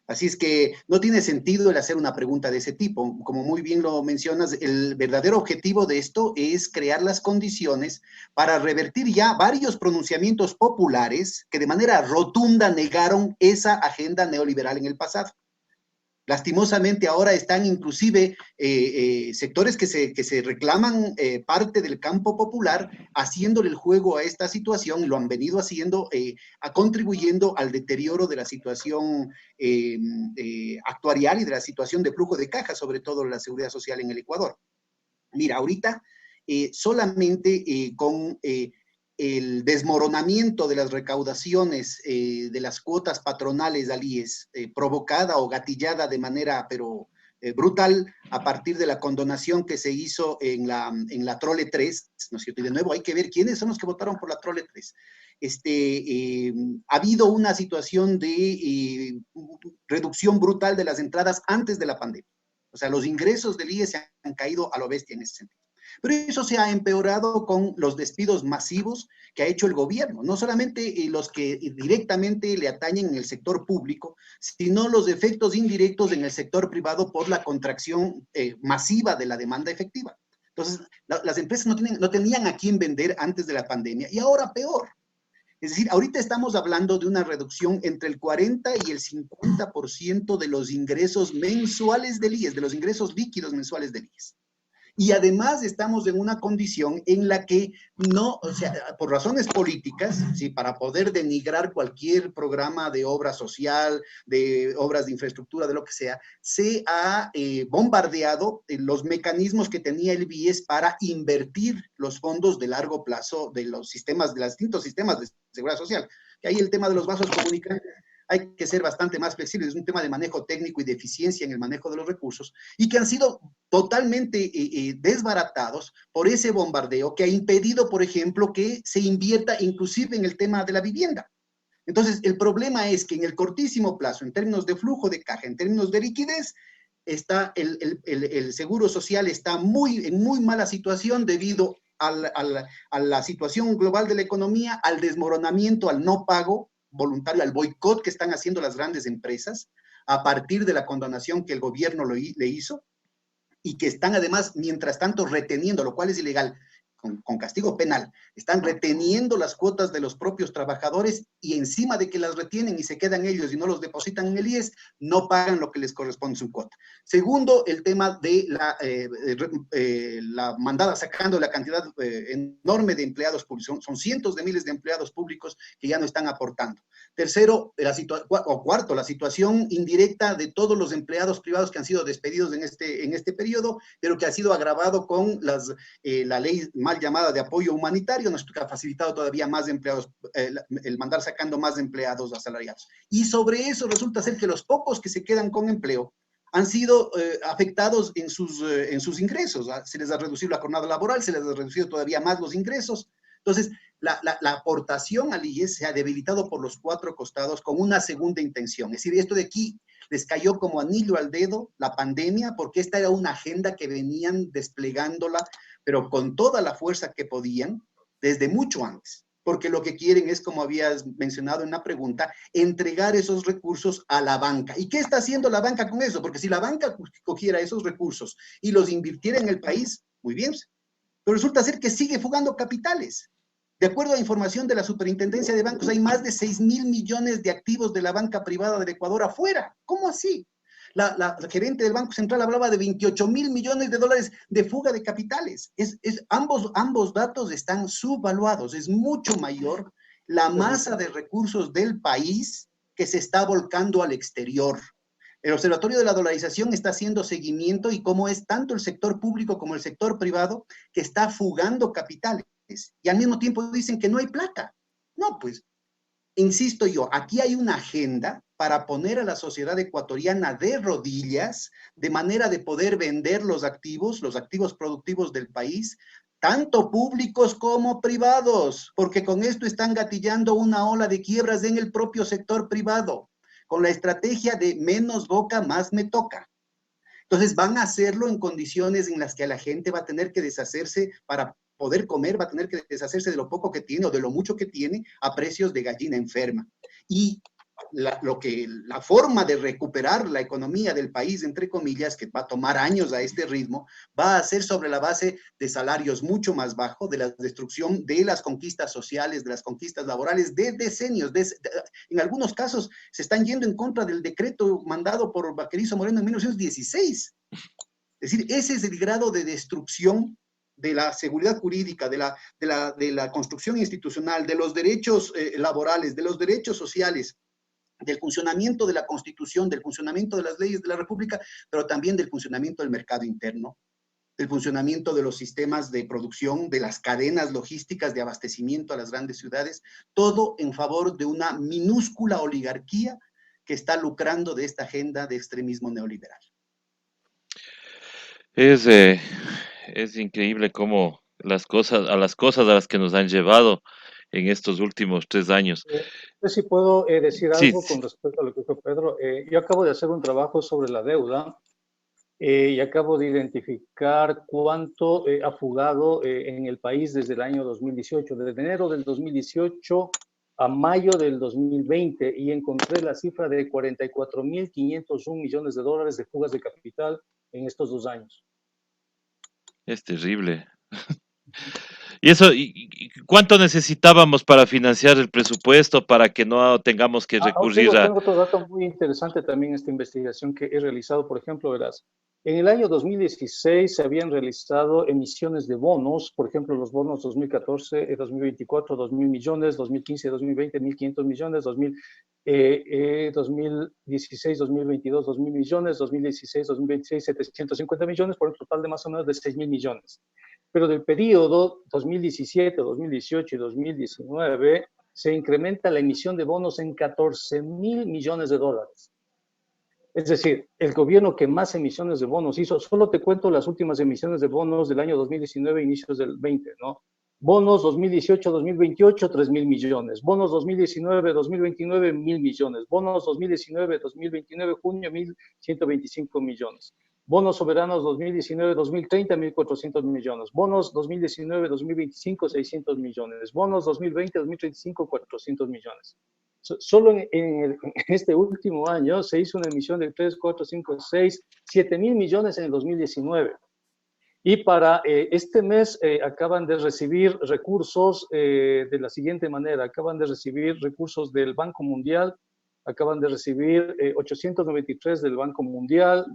[SPEAKER 4] Así es que no tiene sentido el hacer una pregunta de ese tipo. Como muy bien lo mencionas, el verdadero objetivo de esto es crear las condiciones para revertir ya varios pronunciamientos populares que de manera rotunda negaron esa agenda neoliberal en el pasado. Lastimosamente ahora están inclusive sectores que se reclaman parte del campo popular haciéndole el juego a esta situación y lo han venido haciendo, contribuyendo al deterioro de la situación actuarial y de la situación de flujo de caja, sobre todo la seguridad social en el Ecuador. Mira, ahorita solamente con el desmoronamiento de las recaudaciones de las cuotas patronales al IES, provocada o gatillada de manera, pero brutal, a partir de la condonación que se hizo en la Trole 3, ¿no es cierto? Y de nuevo hay que ver quiénes son los que votaron por la Trole 3. Ha habido una situación de reducción brutal de las entradas antes de la pandemia. O sea, los ingresos del IES se han caído a lo bestia en ese sentido. Pero eso se ha empeorado con los despidos masivos que ha hecho el gobierno, no solamente los que directamente le atañen en el sector público, sino los efectos indirectos en el sector privado por la contracción masiva de la demanda efectiva. Entonces, las empresas no tenían a quién vender antes de la pandemia y ahora peor. Es decir, ahorita estamos hablando de una reducción entre el 40 y el 50% de los ingresos mensuales del IES, de los ingresos líquidos mensuales del IES. Y además estamos en una condición en la que no, o sea, por razones políticas, ¿sí? Para poder denigrar cualquier programa de obra social, de obras de infraestructura, de lo que sea, se ha bombardeado los mecanismos que tenía el BIES para invertir los fondos de largo plazo de los sistemas, de los distintos sistemas de seguridad social. Que ahí el tema de los vasos comunicantes hay que ser bastante más flexibles, es un tema de manejo técnico y de eficiencia en el manejo de los recursos, y que han sido totalmente desbaratados por ese bombardeo que ha impedido, por ejemplo, que se invierta inclusive en el tema de la vivienda. Entonces, el problema es que en el cortísimo plazo, en términos de flujo de caja, en términos de liquidez, está el seguro social está en muy mala situación debido a la situación global de la economía, al desmoronamiento, al no pago voluntario, al boicot que están haciendo las grandes empresas a partir de la condonación que el gobierno le hizo, y que están además, mientras tanto, reteniendo, lo cual es ilegal, con castigo penal, están reteniendo las cuotas de los propios trabajadores y encima de que las retienen y se quedan ellos y no los depositan en el IES, no pagan lo que les corresponde su cuota. Segundo, el tema de la mandada sacando la cantidad enorme de empleados públicos, son cientos de miles de empleados públicos que ya no están aportando. Tercero, cuarto, la situación indirecta de todos los empleados privados que han sido despedidos en este periodo, pero que ha sido agravado con la ley mal llamada de apoyo humanitario, nos ha facilitado todavía más empleados, el mandar sacando más empleados asalariados. Y sobre eso resulta ser que los pocos que se quedan con empleo han sido afectados en sus ingresos. Se les ha reducido la jornada laboral, se les ha reducido todavía más los ingresos. Entonces, la aportación al IES se ha debilitado por los cuatro costados con una segunda intención. Es decir, esto de aquí les cayó como anillo al dedo la pandemia, porque esta era una agenda que venían desplegándola, pero con toda la fuerza que podían, desde mucho antes. Porque lo que quieren es, como habías mencionado en la pregunta, entregar esos recursos a la banca. ¿Y qué está haciendo la banca con eso? Porque si la banca cogiera esos recursos y los invirtiera en el país, muy bien, pero resulta ser que sigue fugando capitales. De acuerdo a información de la Superintendencia de Bancos, hay más de 6.000 millones de activos de la banca privada del Ecuador afuera. ¿Cómo así? La gerente del Banco Central hablaba de 28.000 millones de dólares de fuga de capitales. Ambos datos están subvaluados. Es mucho mayor la masa de recursos del país que se está volcando al exterior. El Observatorio de la Dolarización está haciendo seguimiento y cómo es tanto el sector público como el sector privado que está fugando capitales. Y al mismo tiempo dicen que no hay plata. No, pues, insisto yo, aquí hay una agenda para poner a la sociedad ecuatoriana de rodillas, de manera de poder vender los activos productivos del país, tanto públicos como privados, porque con esto están gatillando una ola de quiebras en el propio sector privado, con la estrategia de menos boca, más me toca. Entonces van a hacerlo en condiciones en las que la gente va a tener que deshacerse para poder comer, va a tener que deshacerse de lo poco que tiene o de lo mucho que tiene a precios de gallina enferma. Y la forma de recuperar la economía del país, entre comillas, que va a tomar años a este ritmo, va a ser sobre la base de salarios mucho más bajos, de la destrucción de las conquistas sociales, de las conquistas laborales de decenios. En algunos casos se están yendo en contra del decreto mandado por Baquerizo Moreno en 1916. Es decir, ese es el grado de destrucción de la seguridad jurídica, de la construcción institucional, de los derechos laborales, de los derechos sociales, del funcionamiento de la Constitución, del funcionamiento de las leyes de la República, pero también del funcionamiento del mercado interno, del funcionamiento de los sistemas de producción, de las cadenas logísticas de abastecimiento a las grandes ciudades, todo en favor de una minúscula oligarquía que está lucrando de esta agenda de extremismo neoliberal.
[SPEAKER 2] Es increíble cómo las cosas a las que nos han llevado en estos últimos 3 años.
[SPEAKER 3] Yo sí puedo decir
[SPEAKER 2] Sí,
[SPEAKER 3] algo con respecto a lo que dijo Pedro. Yo acabo de hacer un trabajo sobre la deuda y acabo de identificar cuánto ha fugado en el país desde el año 2018, desde enero del 2018 a mayo del 2020, y encontré la cifra de 44.501 millones de dólares de fugas de capital en estos 2 años.
[SPEAKER 2] es terrible. ¿Y eso, y cuánto necesitábamos para financiar el presupuesto para que no tengamos que recurrir a...
[SPEAKER 3] Tengo otro dato muy interesante también, esta investigación que he realizado. Por ejemplo, verás, en el año 2016 se habían realizado emisiones de bonos, por ejemplo, los bonos 2014, 2024, 2.000 millones, 2015, 2020, 1.500 millones, 2016, 2022, 2.000 millones, 2016, 2026, 750 millones, por un total de más o menos de 6.000 millones. Pero del periodo 2017, 2018 y 2019 se incrementa la emisión de bonos en 14.000 millones de dólares. Es decir, el gobierno que más emisiones de bonos hizo, solo te cuento las últimas emisiones de bonos del año 2019, inicios del 20, ¿no? Bonos 2018-2028, 3.000 millones. Bonos 2019-2029, 1.000 millones. Bonos 2019-2029, junio, 1.125 millones. Bonos soberanos 2019-2030, 1.400 millones. Bonos 2019-2025, 600 millones. Bonos 2020-2035, 400 millones. Solo en este último año se hizo una emisión de 3, 4, 5, 6, 7.000 millones en el 2019. Y para este mes acaban de recibir recursos de la siguiente manera. Acaban de recibir recursos del Banco Mundial, acaban de recibir 893 del Banco Mundial,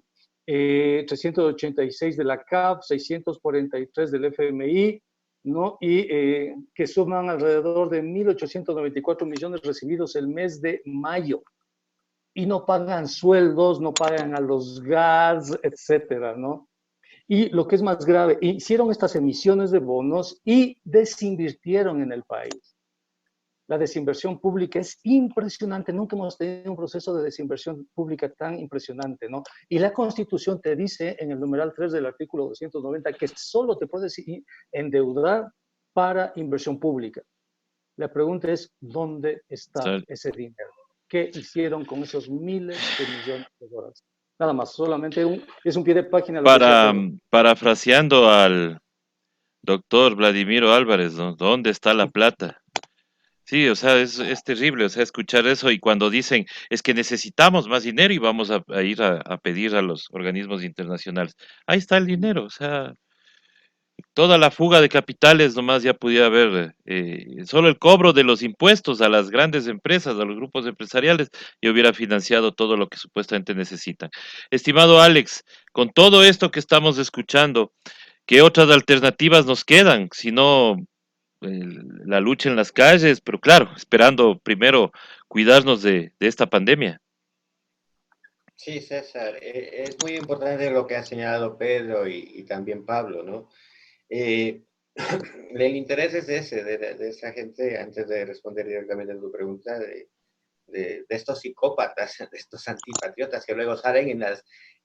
[SPEAKER 3] 386 de la CAF, 643 del FMI, ¿no? Y que suman alrededor de 1.894 millones recibidos el mes de mayo. Y no pagan sueldos, no pagan a los gas, etcétera, ¿no? Y lo que es más grave, hicieron estas emisiones de bonos y desinvirtieron en el país. La desinversión pública es impresionante. Nunca hemos tenido un proceso de desinversión pública tan impresionante, ¿no? Y la Constitución te dice en el numeral 3 del artículo 290 que solo te puedes endeudar para inversión pública. La pregunta es, ¿dónde está ese dinero? ¿Qué hicieron con esos miles de millones de dólares? Nada más, solamente es un pie de página.
[SPEAKER 2] Parafraseando al doctor Vladimiro Álvarez, ¿no? ¿Dónde está la plata? Sí, o sea, es terrible, o sea, escuchar eso y cuando dicen, es que necesitamos más dinero y vamos a ir a pedir a los organismos internacionales. Ahí está el dinero, o sea, toda la fuga de capitales nomás ya podía haber, solo el cobro de los impuestos a las grandes empresas, a los grupos empresariales, y hubiera financiado todo lo que supuestamente necesitan. Estimado Alex, con todo esto que estamos escuchando, ¿qué otras alternativas nos quedan? Si no, la lucha en las calles, pero claro, esperando primero cuidarnos de esta pandemia.
[SPEAKER 1] Sí, César, es muy importante lo que ha señalado Pedro y también Pablo, ¿no? Eh, el interés es ese, de esa gente, antes de responder directamente a tu pregunta, de estos psicópatas, de estos antipatriotas que luego salen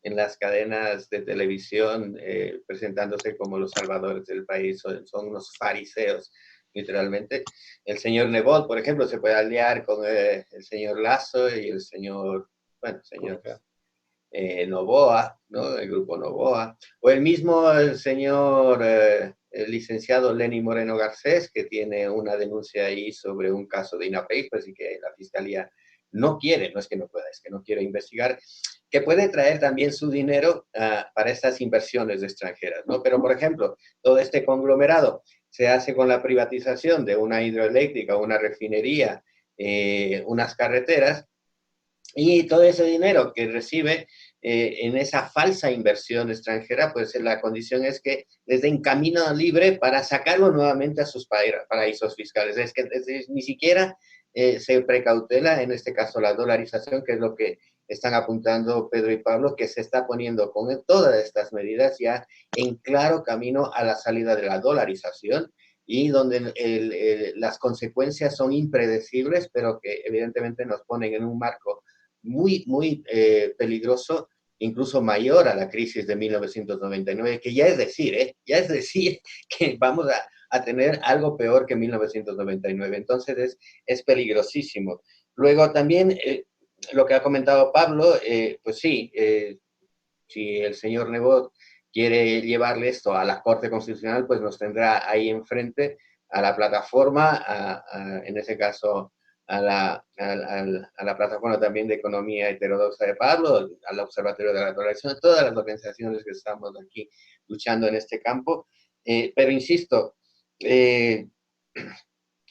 [SPEAKER 1] en las cadenas de televisión presentándose como los salvadores del país, son unos fariseos, literalmente. El señor Nebot, por ejemplo, se puede aliar con el señor Lazo y el señor, bueno, señor Novoa, ¿no? El grupo Novoa, o el mismo el señor el licenciado Lenny Moreno Garcés, que tiene una denuncia ahí sobre un caso de INAPAPERS y que la fiscalía no quiere, no es que no pueda, es que no quiere investigar, que puede traer también su dinero para estas inversiones extranjeras, ¿no? Pero, por ejemplo, todo este conglomerado se hace con la privatización de una hidroeléctrica, una refinería, unas carreteras, y todo ese dinero que recibe en esa falsa inversión extranjera, pues la condición es que les den camino libre para sacarlo nuevamente a sus paraísos fiscales. Es que ni siquiera se precautela, en este caso, la dolarización, que es lo que están apuntando Pedro y Pablo, que se está poniendo con todas estas medidas ya en claro camino a la salida de la dolarización y donde las consecuencias son impredecibles, pero que evidentemente nos ponen en un marco muy peligroso, incluso mayor a la crisis de 1999, que ya es decir que vamos a tener algo peor que 1999. Entonces es peligrosísimo. Luego también lo que ha comentado Pablo, pues sí, si el señor Nebot quiere llevarle esto a la Corte Constitucional, pues nos tendrá ahí enfrente a la plataforma, en ese caso a la plataforma también de economía heterodoxa de Pablo, al Observatorio de la Tolerancia, todas las organizaciones que estamos aquí luchando en este campo. Pero insisto,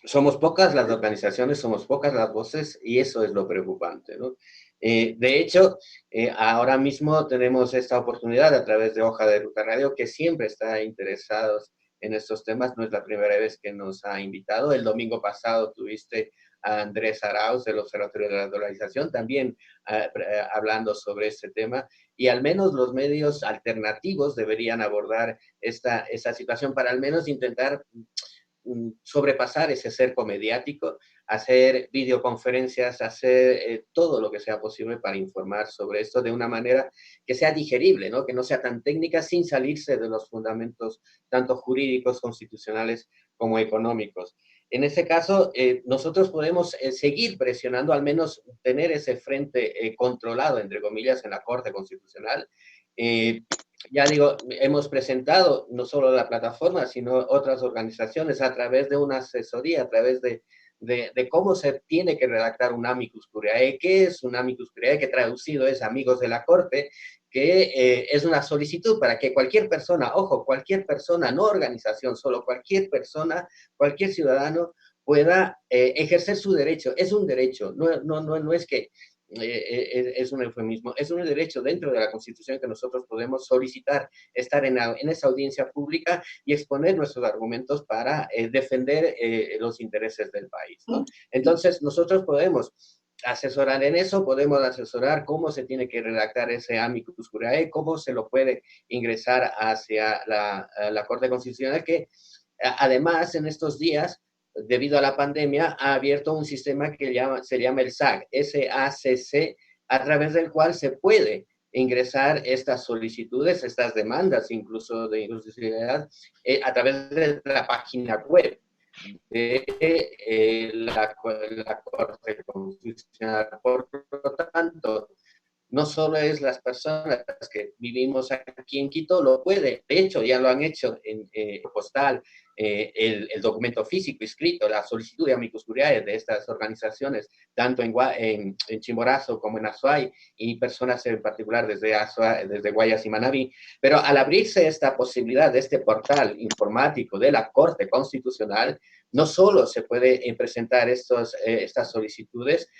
[SPEAKER 1] somos pocas las organizaciones, somos pocas las voces y eso es lo preocupante, ¿no? De hecho, ahora mismo tenemos esta oportunidad a través de Hoja de Ruta Radio, que siempre está interesados en estos temas. No es la primera vez que nos ha invitado. El domingo pasado tuviste a Andrés Arauz del Observatorio de la Dolarización también hablando sobre este tema, y al menos los medios alternativos deberían abordar esta situación para al menos intentar sobrepasar ese cerco mediático, hacer videoconferencias, hacer todo lo que sea posible para informar sobre esto de una manera que sea digerible, ¿no? Que no sea tan técnica sin salirse de los fundamentos tanto jurídicos, constitucionales como económicos. En ese caso, nosotros podemos seguir presionando, al menos tener ese frente controlado, entre comillas, en la Corte Constitucional. Ya digo, hemos presentado no solo la plataforma, sino otras organizaciones a través de una asesoría, a través de cómo se tiene que redactar un amicus curiae. ¿Qué es un amicus curiae? Que traducido es amigos de la Corte, que es una solicitud para que cualquier persona, ojo, cualquier persona, no organización, solo cualquier persona, cualquier ciudadano pueda ejercer su derecho. Es un derecho, no es que es un eufemismo, es un derecho dentro de la Constitución que nosotros podemos solicitar estar en esa audiencia pública y exponer nuestros argumentos para defender los intereses del país, ¿no? Entonces, nosotros podemos asesorar en eso, podemos asesorar cómo se tiene que redactar ese amicus curiae, cómo se lo puede ingresar hacia la Corte Constitucional, que además en estos días debido a la pandemia, ha abierto un sistema que se llama el SAC, SACC, a través del cual se puede ingresar estas solicitudes, estas demandas incluso de inconstitucionalidad, a través de la página web de la Corte Constitucional. Por lo tanto, no solo es las personas que vivimos aquí en Quito, lo puede, de hecho ya lo han hecho en postal, el documento físico escrito, la solicitud de amicus curiae de estas organizaciones, tanto en Chimborazo como en Azuay, y personas en particular desde Azuay, desde Guayas y Manabí. Pero al abrirse esta posibilidad de este portal informático de la Corte Constitucional, no solo se puede presentar estas solicitudes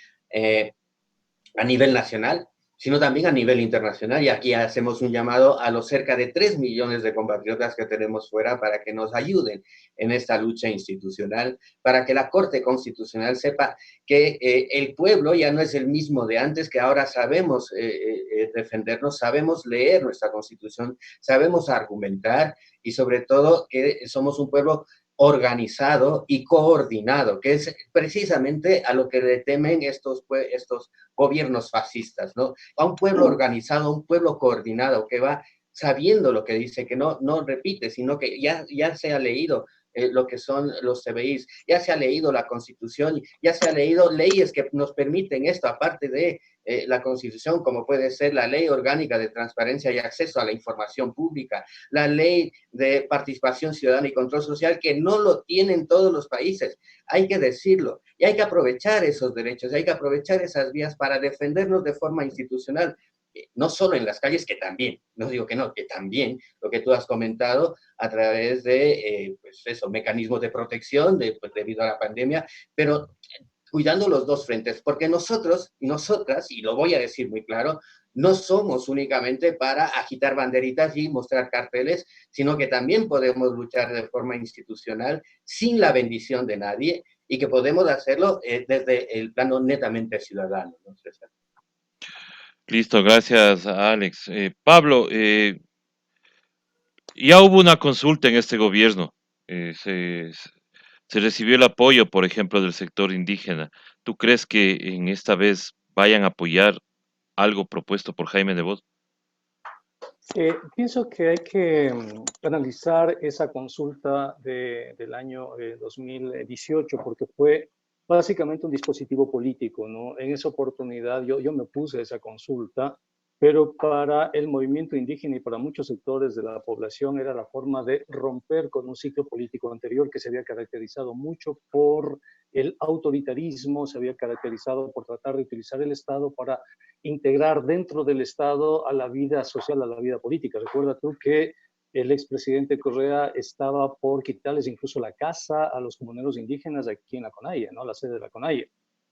[SPEAKER 1] a nivel nacional, sino también a nivel internacional. Y aquí hacemos un llamado a los cerca de 3 millones de compatriotas que tenemos fuera para que nos ayuden en esta lucha institucional, para que la Corte Constitucional sepa que el pueblo ya no es el mismo de antes, que ahora sabemos defendernos, sabemos leer nuestra Constitución, sabemos argumentar y sobre todo que somos un pueblo organizado y coordinado, que es precisamente a lo que le temen estos gobiernos fascistas, ¿no? A un pueblo organizado, un pueblo coordinado que va sabiendo lo que dice, que no repite, sino que ya se ha leído lo que son los CBIs, ya se ha leído la Constitución, ya se ha leído leyes que nos permiten esto, aparte de la Constitución, como puede ser la Ley Orgánica de Transparencia y Acceso a la Información Pública, la Ley de Participación Ciudadana y Control Social, que no lo tienen todos los países. Hay que decirlo, y hay que aprovechar esos derechos, hay que aprovechar esas vías para defendernos de forma institucional, no solo en las calles, que también, no digo que no, que también, lo que tú has comentado, a través de, pues eso, mecanismos de protección pues, debido a la pandemia, pero cuidando los dos frentes, porque nosotros y nosotras, y lo voy a decir muy claro, no somos únicamente para agitar banderitas y mostrar carteles, sino que también podemos luchar de forma institucional sin la bendición de nadie y que podemos hacerlo desde el plano netamente ciudadano, ¿no, César?
[SPEAKER 2] Listo, gracias, Alex. Pablo, ya hubo una consulta en este gobierno. Se recibió el apoyo, por ejemplo, del sector indígena. ¿Tú crees que en esta vez vayan a apoyar algo propuesto por Jaime Nebot?
[SPEAKER 3] Pienso que hay que analizar esa consulta del año 2018 porque fue básicamente un dispositivo político, ¿no? En esa oportunidad yo me opuse a esa consulta, pero para el movimiento indígena y para muchos sectores de la población era la forma de romper con un ciclo político anterior que se había caracterizado mucho por el autoritarismo, se había caracterizado por tratar de utilizar el Estado para integrar dentro del Estado a la vida social, a la vida política. Recuerda tú que el expresidente Correa estaba por quitarles incluso la casa a los comuneros indígenas aquí en la CONAIE, ¿no? La sede de la CONAIE.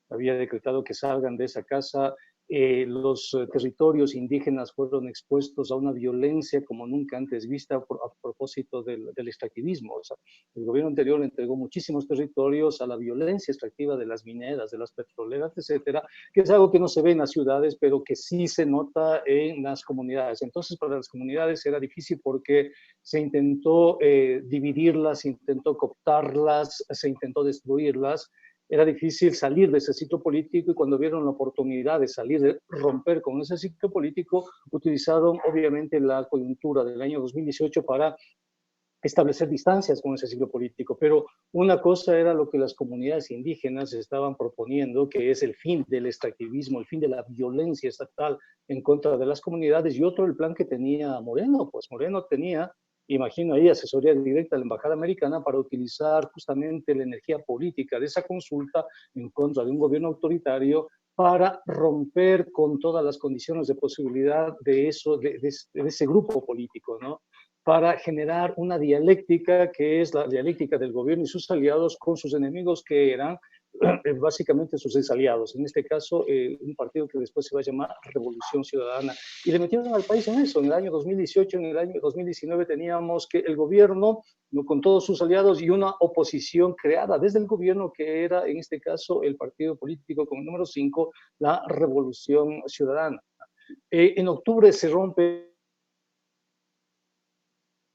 [SPEAKER 3] Había decretado que salgan de esa casa. Los territorios indígenas fueron expuestos a una violencia como nunca antes vista a propósito del extractivismo. O sea, el gobierno anterior entregó muchísimos territorios a la violencia extractiva de las mineras, de las petroleras, etcétera, que es algo que no se ve en las ciudades, pero que sí se nota en las comunidades. Entonces, para las comunidades era difícil porque se intentó dividirlas, se intentó cooptarlas, se intentó destruirlas. Era difícil salir de ese ciclo político y cuando vieron la oportunidad de salir, de romper con ese ciclo político, utilizaron obviamente la coyuntura del año 2018 para establecer distancias con ese ciclo político, pero una cosa era lo que las comunidades indígenas estaban proponiendo, que es el fin del extractivismo, el fin de la violencia estatal en contra de las comunidades, y otro el plan que tenía Moreno, pues Moreno tenía, imagino ahí, asesoría directa de la Embajada Americana para utilizar justamente la energía política de esa consulta en contra de un gobierno autoritario para romper con todas las condiciones de posibilidad de eso, de ese grupo político, ¿no? Para generar una dialéctica que es la dialéctica del gobierno y sus aliados con sus enemigos que eran básicamente sus exaliados. En este caso, un partido que después se va a llamar Revolución Ciudadana. Y le metieron al país en eso. En el año 2018, en el año 2019 teníamos que el gobierno, ¿no?, con todos sus aliados y una oposición creada desde el gobierno que era, en este caso, el partido político con el número 5, la Revolución Ciudadana. En octubre se rompe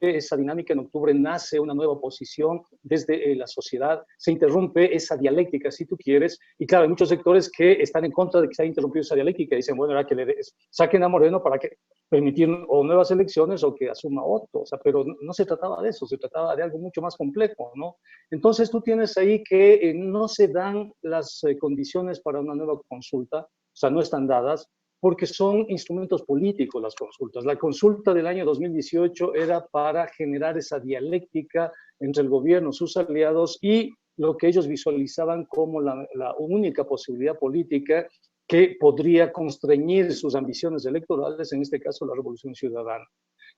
[SPEAKER 3] esa dinámica, en octubre nace una nueva oposición desde la sociedad, se interrumpe esa dialéctica, si tú quieres, y claro, hay muchos sectores que están en contra de que se haya interrumpido esa dialéctica, y dicen, bueno, ahora que le saquen a Moreno para que permitir o nuevas elecciones o que asuma otro, o sea, pero no se trataba de eso, se trataba de algo mucho más complejo, ¿no? Entonces tú tienes ahí que no se dan las condiciones para una nueva consulta, o sea, no están dadas. porque son instrumentos políticos las consultas. La consulta del año 2018 era para generar esa dialéctica entre el gobierno, sus aliados y lo que ellos visualizaban como la única posibilidad política que podría constreñir sus ambiciones electorales, en este caso la Revolución Ciudadana.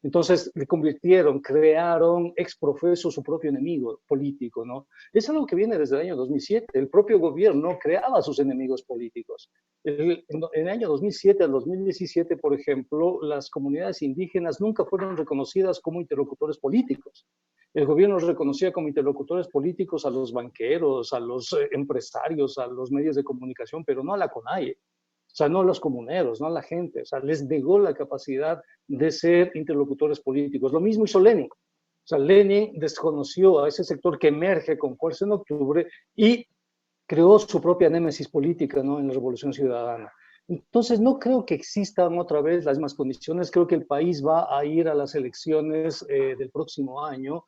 [SPEAKER 3] Entonces le convirtieron, crearon ex profeso su propio enemigo político, ¿no? Es algo que viene desde el año 2007. El propio gobierno creaba sus enemigos políticos. En el año 2007 al 2017, por ejemplo, las comunidades indígenas nunca fueron reconocidas como interlocutores políticos. El gobierno reconocía como interlocutores políticos a los banqueros, a los empresarios, a los medios de comunicación, pero no a la CONAIE. O sea, no a los comuneros, no a la gente. O sea, les negó la capacidad de ser interlocutores políticos. Lo mismo hizo Lenin. O sea, Lenin desconoció a ese sector que emerge con fuerza en octubre y creó su propia némesis política, ¿no?, en la Revolución Ciudadana. Entonces, no creo que existan otra vez las mismas condiciones. Creo que el país va a ir a las elecciones del próximo año.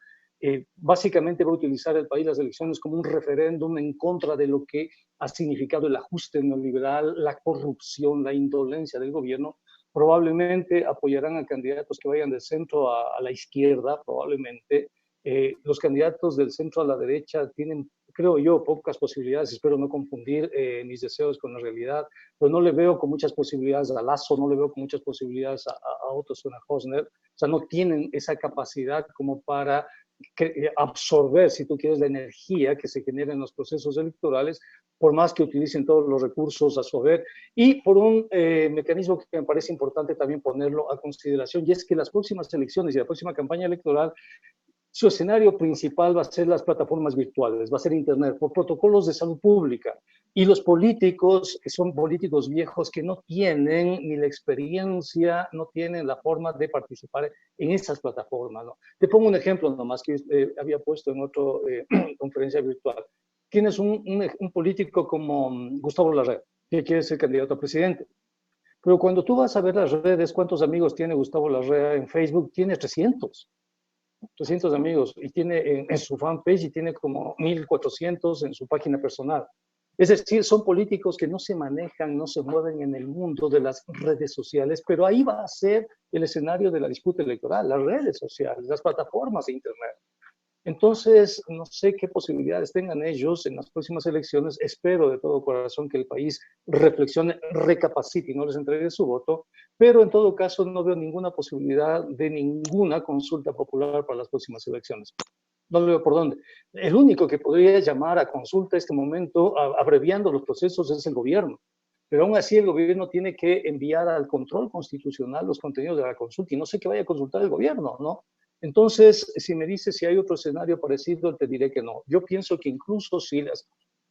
[SPEAKER 3] Básicamente va a utilizar el país las elecciones como un referéndum en contra de lo que ha significado el ajuste neoliberal, la corrupción, la indolencia del gobierno. Probablemente apoyarán a candidatos que vayan del centro a la izquierda, probablemente. Los candidatos del centro a la derecha tienen, creo yo, pocas posibilidades. Espero no confundir mis deseos con la realidad, pero no le veo con muchas posibilidades a Lasso, no le veo con muchas posibilidades a Otto Schoenhauser. O sea, no tienen esa capacidad como para absorber, si tú quieres, la energía que se genera en los procesos electorales, por más que utilicen todos los recursos a su haber, y por un mecanismo que me parece importante también ponerlo a consideración, y es que las próximas elecciones y la próxima campaña electoral, su escenario principal va a ser las plataformas virtuales, va a ser Internet, por protocolos de salud pública. Y los políticos, que son políticos viejos, que no tienen ni la experiencia, no tienen la forma de participar en esas plataformas, ¿no? Te pongo un ejemplo nomás que había puesto en otra conferencia virtual. Tienes un político como Gustavo Larrea, que quiere ser candidato a presidente. Pero cuando tú vas a ver las redes, ¿cuántos amigos tiene Gustavo Larrea en Facebook? Tiene 300 amigos y tiene en su fanpage y tiene como 1,400 en su página personal. Es decir, son políticos que no se manejan, no se mueven en el mundo de las redes sociales, pero ahí va a ser el escenario de la disputa electoral, las redes sociales, las plataformas de Internet. Entonces, no sé qué posibilidades tengan ellos en las próximas elecciones. Espero de todo corazón que el país reflexione, recapacite y no les entregue su voto, pero en todo caso no veo ninguna posibilidad de ninguna consulta popular para las próximas elecciones. No lo veo por dónde. El único que podría llamar a consulta en este momento, abreviando los procesos, es el gobierno. Pero aún así el gobierno tiene que enviar al control constitucional los contenidos de la consulta y no sé qué vaya a consultar el gobierno, ¿no? Entonces, si me dices si hay otro escenario parecido, te diré que no. Yo pienso que incluso si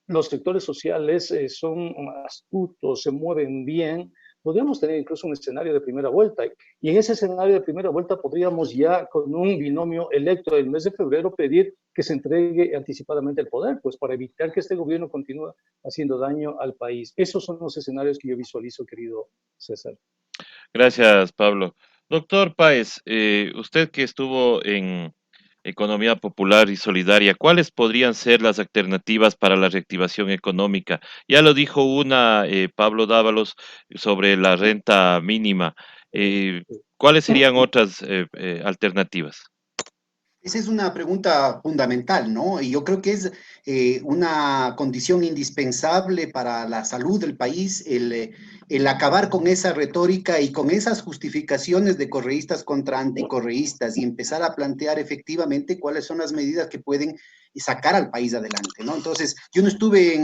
[SPEAKER 3] los sectores sociales son astutos, se mueven bien, podríamos tener incluso un escenario de primera vuelta. Y en ese escenario de primera vuelta podríamos ya con un binomio electo del mes de febrero pedir que se entregue anticipadamente el poder, pues para evitar que este gobierno continúe haciendo daño al país. Esos son los escenarios que yo visualizo, querido César.
[SPEAKER 2] Gracias, Pablo. Doctor Páez, usted que estuvo en economía popular y solidaria, ¿cuáles podrían ser las alternativas para la reactivación económica? Ya lo dijo una, Pablo Dávalos, sobre la renta mínima. ¿Cuáles serían otras alternativas?
[SPEAKER 4] Esa es una pregunta fundamental, ¿no? Y yo creo que es una condición indispensable para la salud del país el acabar con esa retórica y con esas justificaciones de correístas contra anticorreístas y empezar a plantear efectivamente cuáles son las medidas que pueden sacar al país adelante, ¿no? Entonces, yo no estuve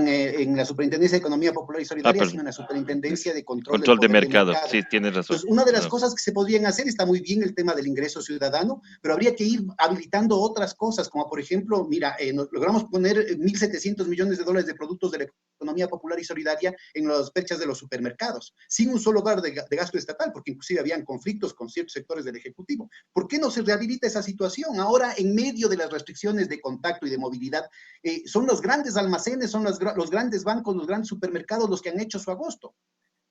[SPEAKER 4] en la Superintendencia de Economía Popular y Solidaria, sino en la Superintendencia de Control del Poder de Mercado.
[SPEAKER 2] Sí, tienes razón.
[SPEAKER 4] Entonces, una de las cosas que se podrían hacer, está muy bien el tema del ingreso ciudadano, pero habría que ir habilitando otras cosas, como por ejemplo, mira, logramos poner 1.700 millones de dólares de productos de la economía popular y solidaria en las fechas de los supermercados, sin un solo lugar de gasto estatal, porque inclusive habían conflictos con ciertos sectores del Ejecutivo. ¿Por qué no se rehabilita esa situación? Ahora, en medio de las restricciones de contacto y de movilidad, son los grandes almacenes, son los grandes bancos, los grandes supermercados los que han hecho su agosto.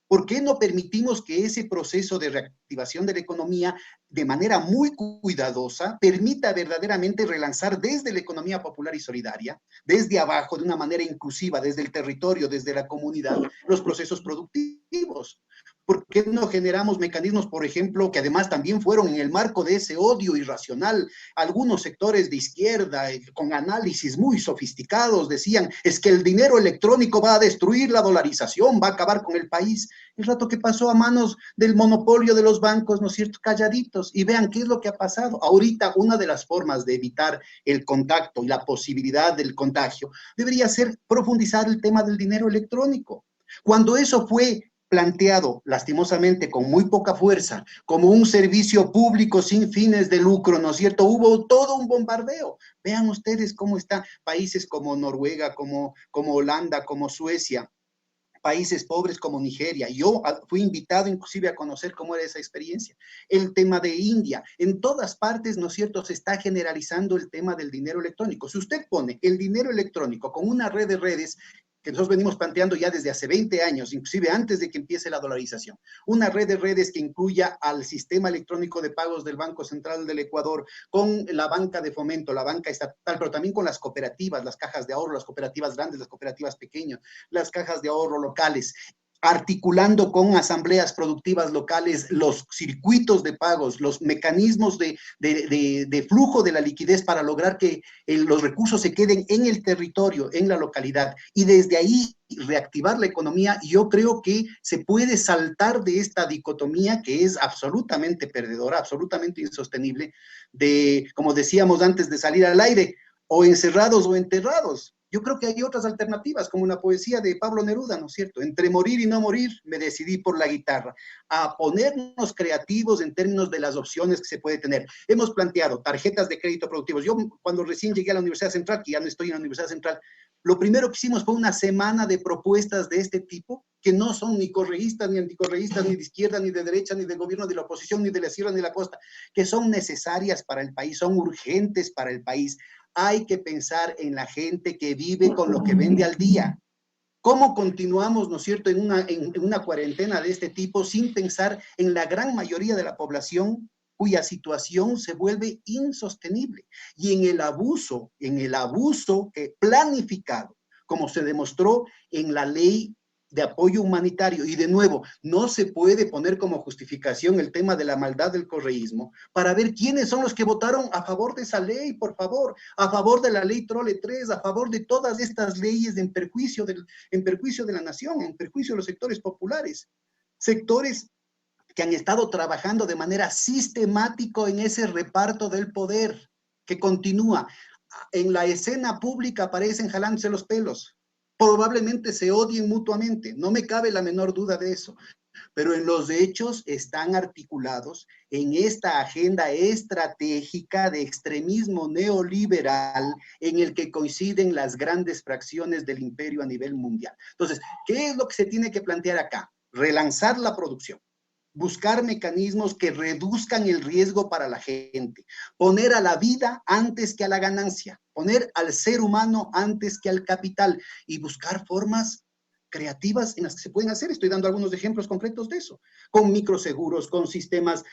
[SPEAKER 4] ¿Por qué no permitimos que ese proceso de reactivación de la economía, de manera muy cuidadosa, permita verdaderamente relanzar desde la economía popular y solidaria, desde abajo, de una manera inclusiva, desde el territorio, desde la comunidad, los procesos productivos? ¿Por qué no generamos mecanismos, por ejemplo, que además también fueron en el marco de ese odio irracional? Algunos sectores de izquierda, con análisis muy sofisticados, decían, es que el dinero electrónico va a destruir la dolarización, va a acabar con el país. El rato que pasó a manos del monopolio de los bancos, ¿no es cierto?, calladitos, y vean qué es lo que ha pasado. Ahorita, una de las formas de evitar el contacto y la posibilidad del contagio debería ser profundizar el tema del dinero electrónico. Cuando eso fue planteado, lastimosamente, con muy poca fuerza, como un servicio público sin fines de lucro, ¿no es cierto? Hubo todo un bombardeo. Vean ustedes cómo están países como Noruega, como Holanda, como Suecia, países pobres como Nigeria. Yo fui invitado inclusive a conocer cómo era esa experiencia. El tema de India, en todas partes, ¿no es cierto?, se está generalizando el tema del dinero electrónico. Si usted pone el dinero electrónico con una red de redes, que nosotros venimos planteando ya desde hace 20 años, inclusive antes de que empiece la dolarización, una red de redes que incluya al sistema electrónico de pagos del Banco Central del Ecuador, con la banca de fomento, la banca estatal, pero también con las cooperativas, las cajas de ahorro, las cooperativas grandes, las cooperativas pequeñas, las cajas de ahorro locales, articulando con asambleas productivas locales los circuitos de pagos, los mecanismos de flujo de la liquidez para lograr que los recursos se queden en el territorio, en la localidad, y desde ahí reactivar la economía. Yo creo que se puede saltar de esta dicotomía que es absolutamente perdedora, absolutamente insostenible, de, como decíamos antes de salir al aire, o encerrados o enterrados. Yo creo que hay otras alternativas, como una poesía de Pablo Neruda, ¿no es cierto? Entre morir y no morir, me decidí por la guitarra, a ponernos creativos en términos de las opciones que se puede tener. Hemos planteado tarjetas de crédito productivos. Yo, cuando recién llegué a la Universidad Central, que ya no estoy en la Universidad Central, lo primero que hicimos fue una semana de propuestas de este tipo, que no son ni correístas, ni anticorreístas, ni de izquierda, ni de derecha, ni del gobierno, ni de la oposición, ni de la sierra, ni de la costa, que son necesarias para el país, son urgentes para el país. Hay que pensar en la gente que vive con lo que vende al día. ¿Cómo continuamos, ¿no es cierto?, en una cuarentena de este tipo sin pensar en la gran mayoría de la población cuya situación se vuelve insostenible? Y en el abuso que planificado, como se demostró en la ley de apoyo humanitario. Y de nuevo, no se puede poner como justificación el tema de la maldad del correísmo para ver quiénes son los que votaron a favor de esa ley, por favor, a favor de la ley Trole 3, a favor de todas estas leyes en perjuicio de la nación, en perjuicio de los sectores populares. Sectores que han estado trabajando de manera sistemática en ese reparto del poder, que continúa. En la escena pública aparecen jalándose los pelos, probablemente se odien mutuamente, no me cabe la menor duda de eso, pero en los hechos están articulados en esta agenda estratégica de extremismo neoliberal en el que coinciden las grandes fracciones del imperio a nivel mundial. Entonces, ¿qué es lo que se tiene que plantear acá? Relanzar la producción, buscar mecanismos que reduzcan el riesgo para la gente, poner a la vida antes que a la ganancia, poner al ser humano antes que al capital y buscar formas creativas en las que se pueden hacer. Estoy dando algunos ejemplos concretos de eso, con microseguros, con sistemas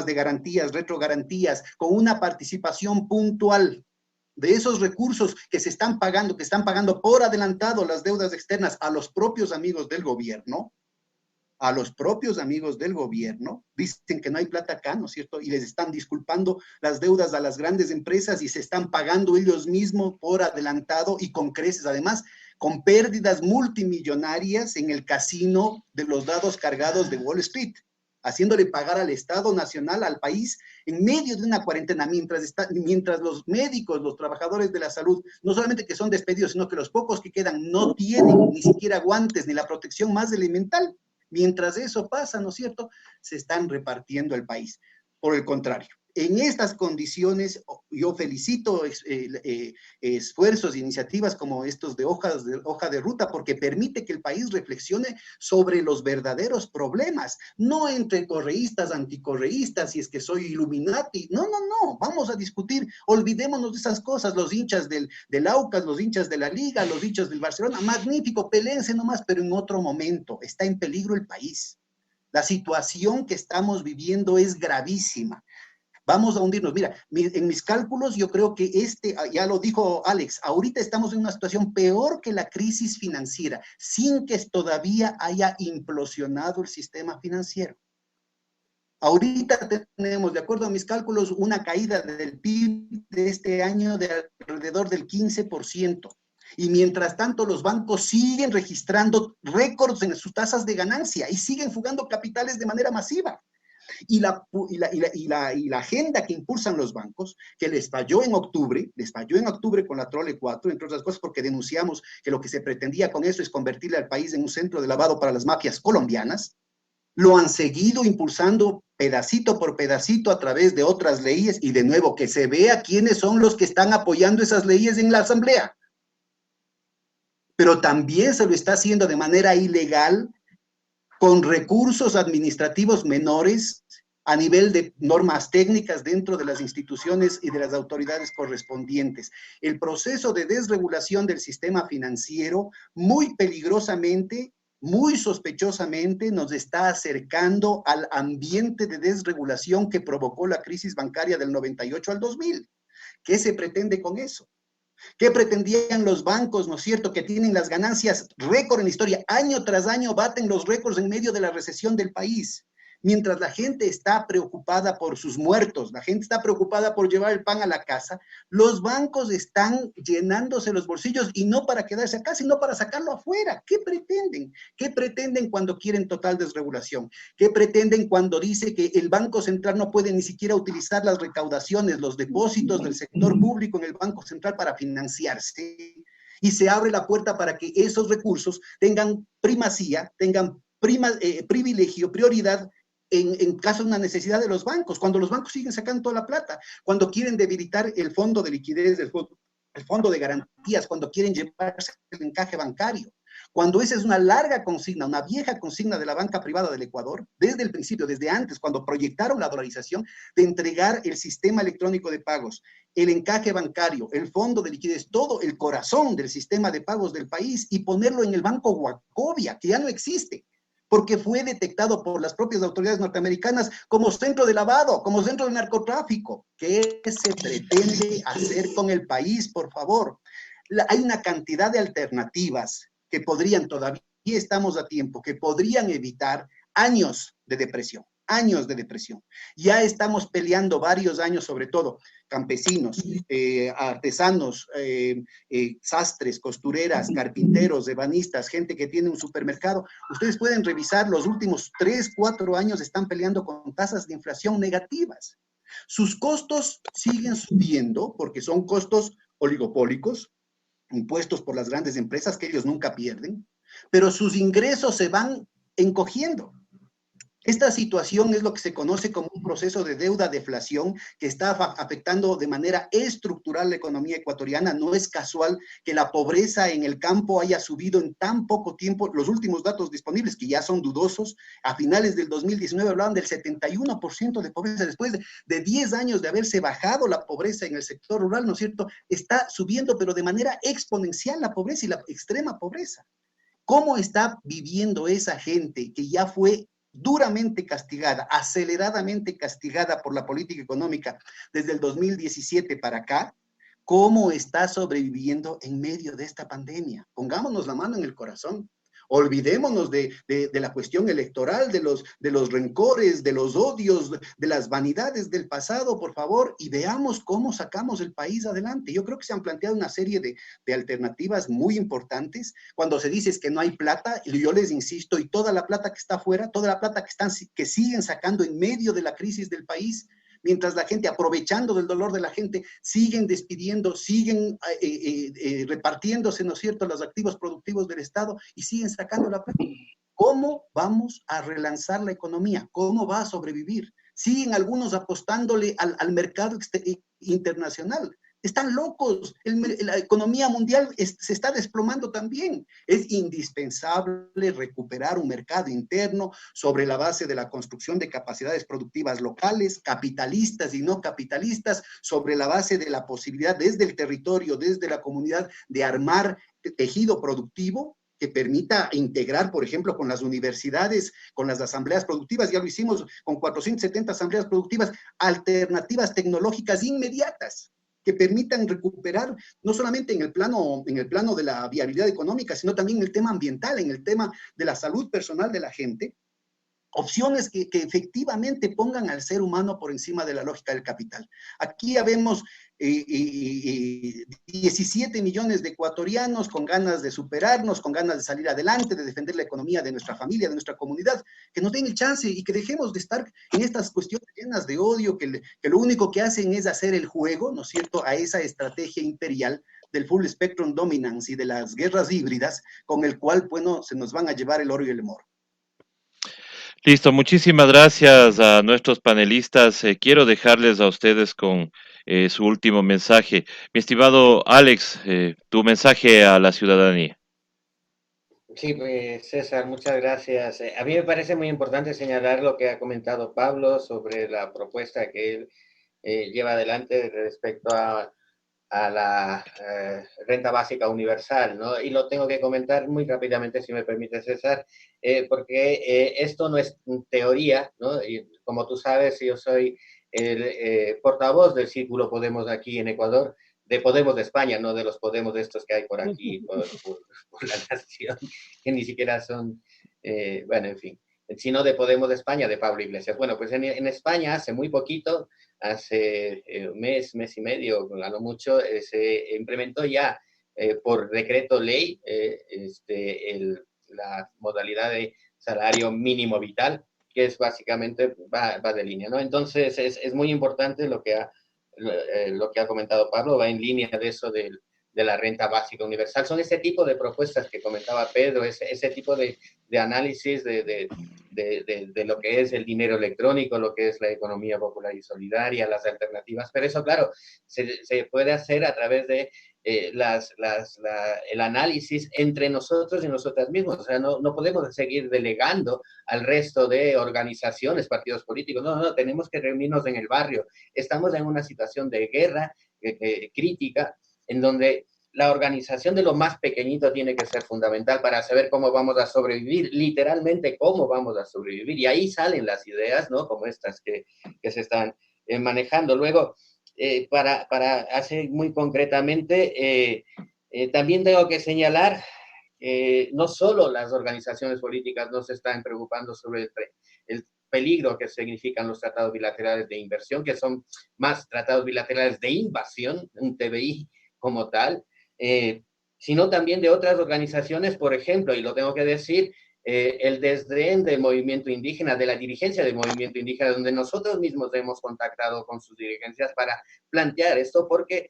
[SPEAKER 4] de garantías, retrogarantías, con una participación puntual de esos recursos que se están pagando, que están pagando por adelantado las deudas externas a los propios amigos del gobierno. A los propios amigos del gobierno, dicen que no hay plata acá, ¿no es cierto? Y les están disculpando las deudas a las grandes empresas y se están pagando ellos mismos por adelantado y con creces, además, con pérdidas multimillonarias en el casino de los dados cargados de Wall Street, haciéndole pagar al Estado Nacional, al país, en medio de una cuarentena, mientras los médicos, los trabajadores de la salud, no solamente que son despedidos, sino que los pocos que quedan no tienen ni siquiera guantes ni la protección más elemental. Mientras eso pasa, ¿no es cierto?, se están repartiendo el país. Por el contrario, en estas condiciones, yo felicito esfuerzos e iniciativas como estos de hoja de ruta, porque permite que el país reflexione sobre los verdaderos problemas, no entre correístas, anticorreístas, si es que soy Illuminati. No, vamos a discutir, olvidémonos de esas cosas, los hinchas del Aucas, los hinchas de la Liga, los hinchas del Barcelona, magnífico, peléense nomás, pero en otro momento. Está en peligro el país. La situación que estamos viviendo es gravísima. Vamos a hundirnos. Mira, en mis cálculos yo creo que ya lo dijo Alex, ahorita estamos en una situación peor que la crisis financiera, sin que todavía haya implosionado el sistema financiero. Ahorita tenemos, de acuerdo a mis cálculos, una caída del PIB de este año de alrededor del 15%. Y mientras tanto, los bancos siguen registrando récords en sus tasas de ganancia y siguen fugando capitales de manera masiva. Y la agenda que impulsan los bancos, que les falló en octubre con la Trole 4, entre otras cosas porque denunciamos que lo que se pretendía con eso es convertirle al país en un centro de lavado para las mafias colombianas, lo han seguido impulsando pedacito por pedacito a través de otras leyes, y de nuevo, que se vea quiénes son los que están apoyando esas leyes en la Asamblea. Pero también se lo está haciendo de manera ilegal, con recursos administrativos menores a nivel de normas técnicas dentro de las instituciones y de las autoridades correspondientes. El proceso de desregulación del sistema financiero, muy peligrosamente, muy sospechosamente, nos está acercando al ambiente de desregulación que provocó la crisis bancaria del 98 al 2000. ¿Qué se pretende con eso? ¿Qué pretendían los bancos, no es cierto, que tienen las ganancias récord en la historia? Año tras año baten los récords en medio de la recesión del país. Mientras la gente está preocupada por sus muertos, la gente está preocupada por llevar el pan a la casa, los bancos están llenándose los bolsillos, y no para quedarse acá, sino para sacarlo afuera. ¿Qué pretenden? ¿Qué pretenden cuando quieren total desregulación? ¿Qué pretenden cuando dice que el Banco Central no puede ni siquiera utilizar las recaudaciones, los depósitos del sector público en el Banco Central para financiarse? Y se abre la puerta para que esos recursos tengan primacía, tengan privilegio, prioridad en caso de una necesidad de los bancos, cuando los bancos siguen sacando toda la plata, cuando quieren debilitar el fondo de liquidez, el fondo de garantías, cuando quieren llevarse el encaje bancario, cuando esa es una larga consigna, una vieja consigna de la banca privada del Ecuador, desde el principio, desde antes, cuando proyectaron la dolarización, de entregar el sistema electrónico de pagos, el encaje bancario, el fondo de liquidez, todo el corazón del sistema de pagos del país, y ponerlo en el Banco Wachovia, que ya no existe, porque fue detectado por las propias autoridades norteamericanas como centro de lavado, como centro de narcotráfico. ¿Qué se pretende hacer con el país, por favor? Hay una cantidad de alternativas que podrían, todavía estamos a tiempo, que podrían evitar años de depresión. Años de depresión. Ya estamos peleando varios años, sobre todo campesinos, artesanos, sastres, costureras, carpinteros, ebanistas, gente que tiene un supermercado. Ustedes pueden revisar, los últimos 3, 4 años están peleando con tasas de inflación negativas. Sus costos siguen subiendo porque son costos oligopólicos, impuestos por las grandes empresas que ellos nunca pierden, pero sus ingresos se van encogiendo. Esta situación es lo que se conoce como un proceso de deuda-deflación que está afectando de manera estructural la economía ecuatoriana. No es casual que la pobreza en el campo haya subido en tan poco tiempo. Los últimos datos disponibles, que ya son dudosos, a finales del 2019 hablaban del 71% de pobreza. Después de 10 años de haberse bajado la pobreza en el sector rural, ¿no es cierto?, está subiendo, pero de manera exponencial, la pobreza y la extrema pobreza. ¿Cómo está viviendo esa gente que ya fue duramente castigada, aceleradamente castigada por la política económica desde el 2017 para acá? ¿Cómo está sobreviviendo en medio de esta pandemia? Pongámonos la mano en el corazón. Olvidémonos de la cuestión electoral, de los rencores, de los odios, de las vanidades del pasado, por favor, y veamos cómo sacamos el país adelante. Yo creo que se han planteado una serie de alternativas muy importantes. Cuando se dice que no hay plata, y yo les insisto, y toda la plata que está afuera, toda la plata que siguen sacando en medio de la crisis del país, mientras la gente, aprovechando del dolor de la gente, siguen despidiendo, siguen repartiéndose, ¿no es cierto?, los activos productivos del Estado, y siguen sacando la plata. ¿Cómo vamos a relanzar la economía? ¿Cómo va a sobrevivir? Siguen algunos apostándole al mercado internacional. Están locos. La economía mundial se está desplomando también. Es indispensable recuperar un mercado interno sobre la base de la construcción de capacidades productivas locales, capitalistas y no capitalistas, sobre la base de la posibilidad desde el territorio, desde la comunidad, de armar tejido productivo, que permita integrar, por ejemplo, con las universidades, con las asambleas productivas, ya lo hicimos con 470 asambleas productivas, alternativas tecnológicas inmediatas que permitan recuperar, no solamente en el plano de la viabilidad económica, sino también en el tema ambiental, en el tema de la salud personal de la gente, opciones que efectivamente pongan al ser humano por encima de la lógica del capital. Aquí ya vemos 17 millones de ecuatorianos con ganas de superarnos, con ganas de salir adelante, de defender la economía de nuestra familia, de nuestra comunidad, que nos den el chance y que dejemos de estar en estas cuestiones llenas de odio, que lo único que hacen es hacer el juego, ¿no es cierto?, a esa estrategia imperial del full spectrum dominance y de las guerras híbridas, con el cual, bueno, se nos van a llevar el oro y el moro.
[SPEAKER 2] Listo, muchísimas gracias a nuestros panelistas. Quiero dejarles a ustedes con su último mensaje. Mi estimado Alex, tu mensaje a la ciudadanía.
[SPEAKER 1] Sí, pues, César, muchas gracias. A mí me parece muy importante señalar lo que ha comentado Pablo sobre la propuesta que él lleva adelante respecto a la renta básica universal, ¿no? Y lo tengo que comentar muy rápidamente, si me permite, César, porque esto no es teoría, ¿no? Y como tú sabes, yo soy el portavoz del Círculo Podemos aquí en Ecuador, de Podemos de España, no de los Podemos de estos que hay por aquí, por la nación, que ni siquiera son, bueno, en fin, sino de Podemos de España, de Pablo Iglesias. Bueno, pues en España hace muy poquito, hace un mes y medio, a lo mucho, se implementó ya por decreto ley la modalidad de salario mínimo vital, que es básicamente, va de línea, ¿no? Entonces, es muy importante lo que ha comentado Pablo, va en línea de eso de la renta básica universal. Son ese tipo de propuestas que comentaba Pedro, ese tipo de análisis de lo que es el dinero electrónico, lo que es la economía popular y solidaria, las alternativas, pero eso, claro, se puede hacer a través de el análisis entre nosotros y nosotras mismos. O sea, no podemos seguir delegando al resto de organizaciones, partidos políticos. No, tenemos que reunirnos en el barrio. Estamos en una situación de guerra crítica, en donde la organización de lo más pequeñito tiene que ser fundamental para saber cómo vamos a sobrevivir, literalmente cómo vamos a sobrevivir. Y ahí salen las ideas, ¿no? Como estas que se están manejando. Luego, para hacer muy concretamente, también tengo que señalar no solo las organizaciones políticas no se están preocupando sobre el peligro que significan los tratados bilaterales de inversión, que son más tratados bilaterales de invasión, un TBI como tal, sino también de otras organizaciones, por ejemplo, y lo tengo que decir, el desdén del movimiento indígena, de la dirigencia del movimiento indígena, donde nosotros mismos hemos contactado con sus dirigencias para plantear esto, porque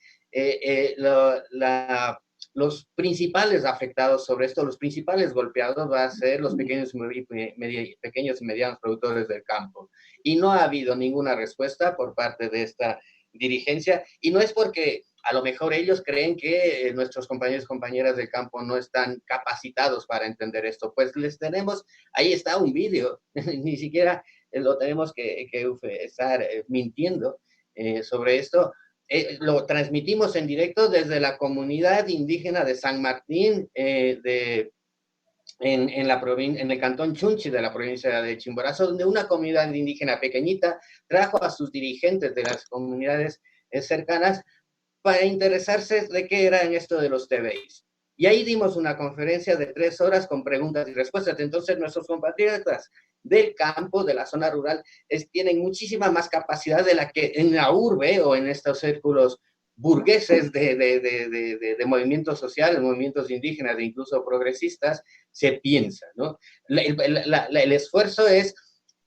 [SPEAKER 1] los principales afectados sobre esto, los principales golpeados van a ser los pequeños y medianos productores del campo. Y no ha habido ninguna respuesta por parte de esta dirigencia, y no es porque a lo mejor ellos creen que nuestros compañeros y compañeras del campo no están capacitados para entender esto. Pues les tenemos, ahí está un vídeo, ni siquiera lo tenemos que estar mintiendo sobre esto. Lo transmitimos en directo desde la comunidad indígena de San Martín, en el cantón Chunchi de la provincia de Chimborazo, donde una comunidad indígena pequeñita trajo a sus dirigentes de las comunidades cercanas para interesarse de qué eran esto de los TBIs. Y ahí dimos una conferencia de 3 horas con preguntas y respuestas. Entonces, nuestros compatriotas del campo, de la zona rural, tienen muchísima más capacidad de la que en la urbe o en estos círculos burgueses de movimientos sociales, movimientos indígenas e incluso progresistas, se piensa, ¿no? El esfuerzo es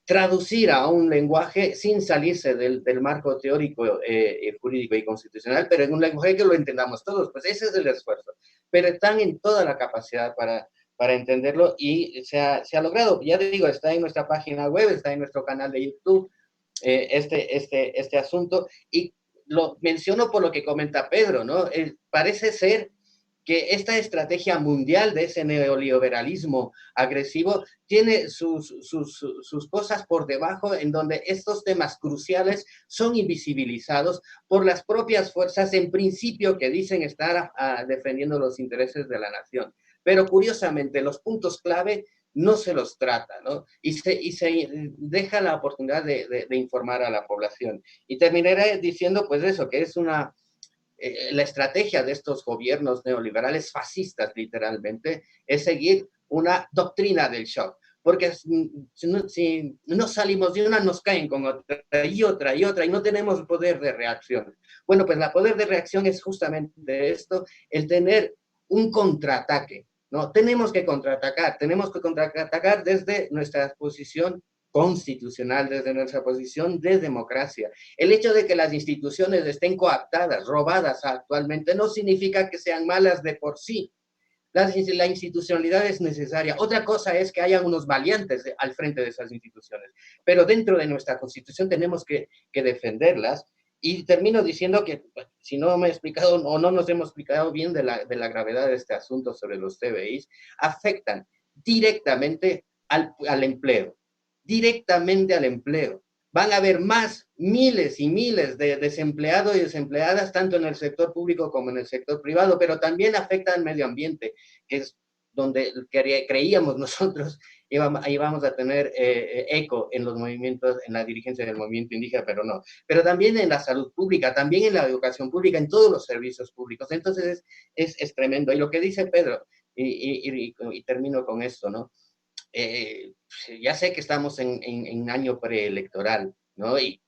[SPEAKER 1] traducir a un lenguaje sin salirse del marco teórico, jurídico y constitucional, pero en un lenguaje que lo entendamos todos, pues ese es el esfuerzo. Pero están en toda la capacidad para entenderlo y se ha logrado. Ya te digo, está en nuestra página web, está en nuestro canal de YouTube, este asunto, y lo menciono por lo que comenta Pedro, ¿no? Parece ser que esta estrategia mundial de ese neoliberalismo agresivo tiene sus cosas por debajo, en donde estos temas cruciales son invisibilizados por las propias fuerzas en principio que dicen estar defendiendo los intereses de la nación. pero curiosamente los puntos clave no se los trata, ¿no? Y se deja la oportunidad de informar a la población. Y terminaré diciendo, pues eso, que es la estrategia de estos gobiernos neoliberales fascistas, literalmente, es seguir una doctrina del shock. Porque si no salimos de una, nos caen con otra y otra y otra, y no tenemos poder de reacción. Bueno, pues el poder de reacción es justamente esto, el tener un contraataque, ¿no? Tenemos que contraatacar desde nuestra posición constitucional, desde nuestra posición de democracia. El hecho de que las instituciones estén coaptadas, robadas actualmente, no significa que sean malas de por sí. La institucionalidad es necesaria. Otra cosa es que haya unos valientes al frente de esas instituciones, pero dentro de nuestra Constitución tenemos que defenderlas. Y termino diciendo que, bueno, si no me he explicado o no nos hemos explicado bien de la gravedad de este asunto sobre los TBIs, afectan directamente al empleo, directamente al empleo. Van a haber más miles y miles de desempleados y desempleadas, tanto en el sector público como en el sector privado, pero también afecta al medio ambiente, que es donde creíamos nosotros íbamos a tener eco en los movimientos, en la dirigencia del movimiento indígena, pero no. Pero también en la salud pública, también en la educación pública, en todos los servicios públicos. Entonces es tremendo. Y lo que dice Pedro, y termino con esto, ¿no? Ya sé que estamos en año preelectoral, ¿no? Y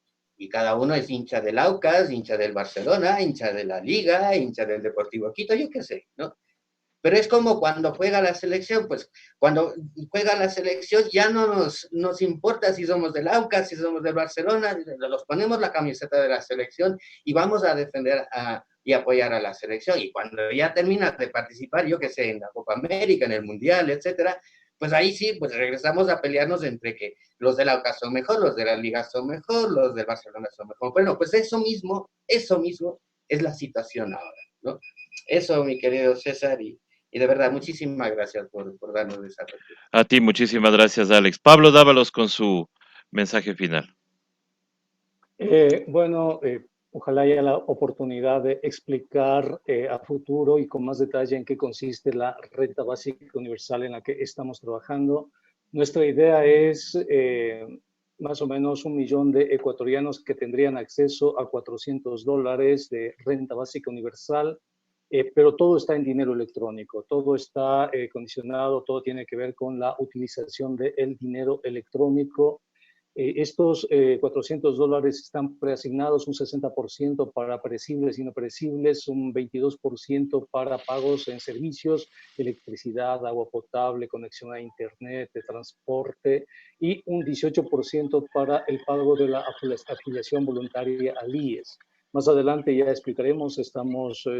[SPEAKER 1] cada uno es hincha del Aucas, hincha del Barcelona, hincha de la Liga, hincha del Deportivo Quito, yo qué sé, ¿no? Pero es como cuando juega la selección, pues cuando juega la selección ya no nos importa si somos del Aucas, si somos del Barcelona, nos ponemos la camiseta de la selección y vamos a defender y apoyar a la selección. Y cuando ya terminas de participar, yo qué sé, en la Copa América, en el Mundial, etcétera, pues ahí sí, pues regresamos a pelearnos entre que los del Aucas son mejor, los de la Liga son mejor, los del Barcelona son mejor. Bueno, pues eso mismo es la situación ahora, ¿no? Eso, mi querido César, y de verdad, muchísimas gracias por darnos esa apertura.
[SPEAKER 2] A ti, muchísimas gracias, Alex. Pablo Dávalos con su mensaje final.
[SPEAKER 3] Bueno, ojalá haya la oportunidad de explicar a futuro y con más detalle en qué consiste la renta básica universal en la que estamos trabajando. Nuestra idea es más o menos 1 millón de ecuatorianos que tendrían acceso a $400 de renta básica universal, pero todo está en dinero electrónico, todo está condicionado, todo tiene que ver con la utilización del dinero electrónico. Estos $400 están preasignados, un 60% para perecibles y no perecibles, un 22% para pagos en servicios, electricidad, agua potable, conexión a internet, de transporte, y un 18% para el pago de la afiliación voluntaria al IES. Más adelante ya explicaremos,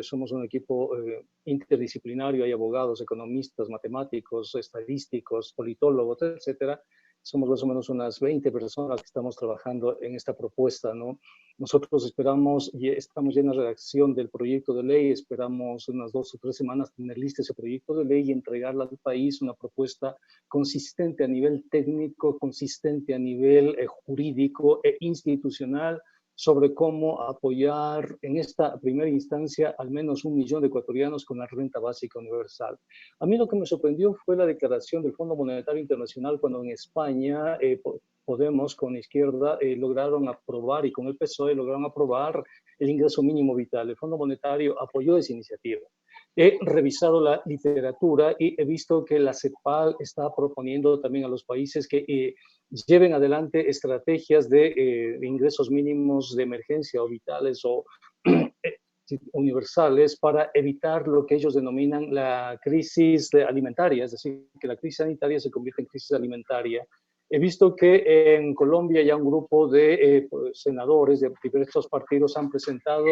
[SPEAKER 3] somos un equipo interdisciplinario, hay abogados, economistas, matemáticos, estadísticos, politólogos, etcétera. Somos más o menos unas 20 personas que estamos trabajando en esta propuesta, ¿no? Nosotros esperamos, y estamos ya en la redacción del proyecto de ley, esperamos unas 2 o 3 semanas tener listo ese proyecto de ley y entregarla al país, una propuesta consistente a nivel técnico, consistente a nivel jurídico e institucional, sobre cómo apoyar en esta primera instancia al menos 1 millón de ecuatorianos con la renta básica universal. A mí lo que me sorprendió fue la declaración del Fondo Monetario Internacional cuando en España Podemos con Izquierda lograron aprobar, y con el PSOE lograron aprobar el ingreso mínimo vital. El Fondo Monetario apoyó esa iniciativa. He revisado la literatura y he visto que la CEPAL está proponiendo también a los países que lleven adelante estrategias de ingresos mínimos de emergencia o vitales o universales para evitar lo que ellos denominan la crisis alimentaria, es decir, que la crisis sanitaria se convierte en crisis alimentaria. He visto que en Colombia ya un grupo de senadores de diversos partidos han presentado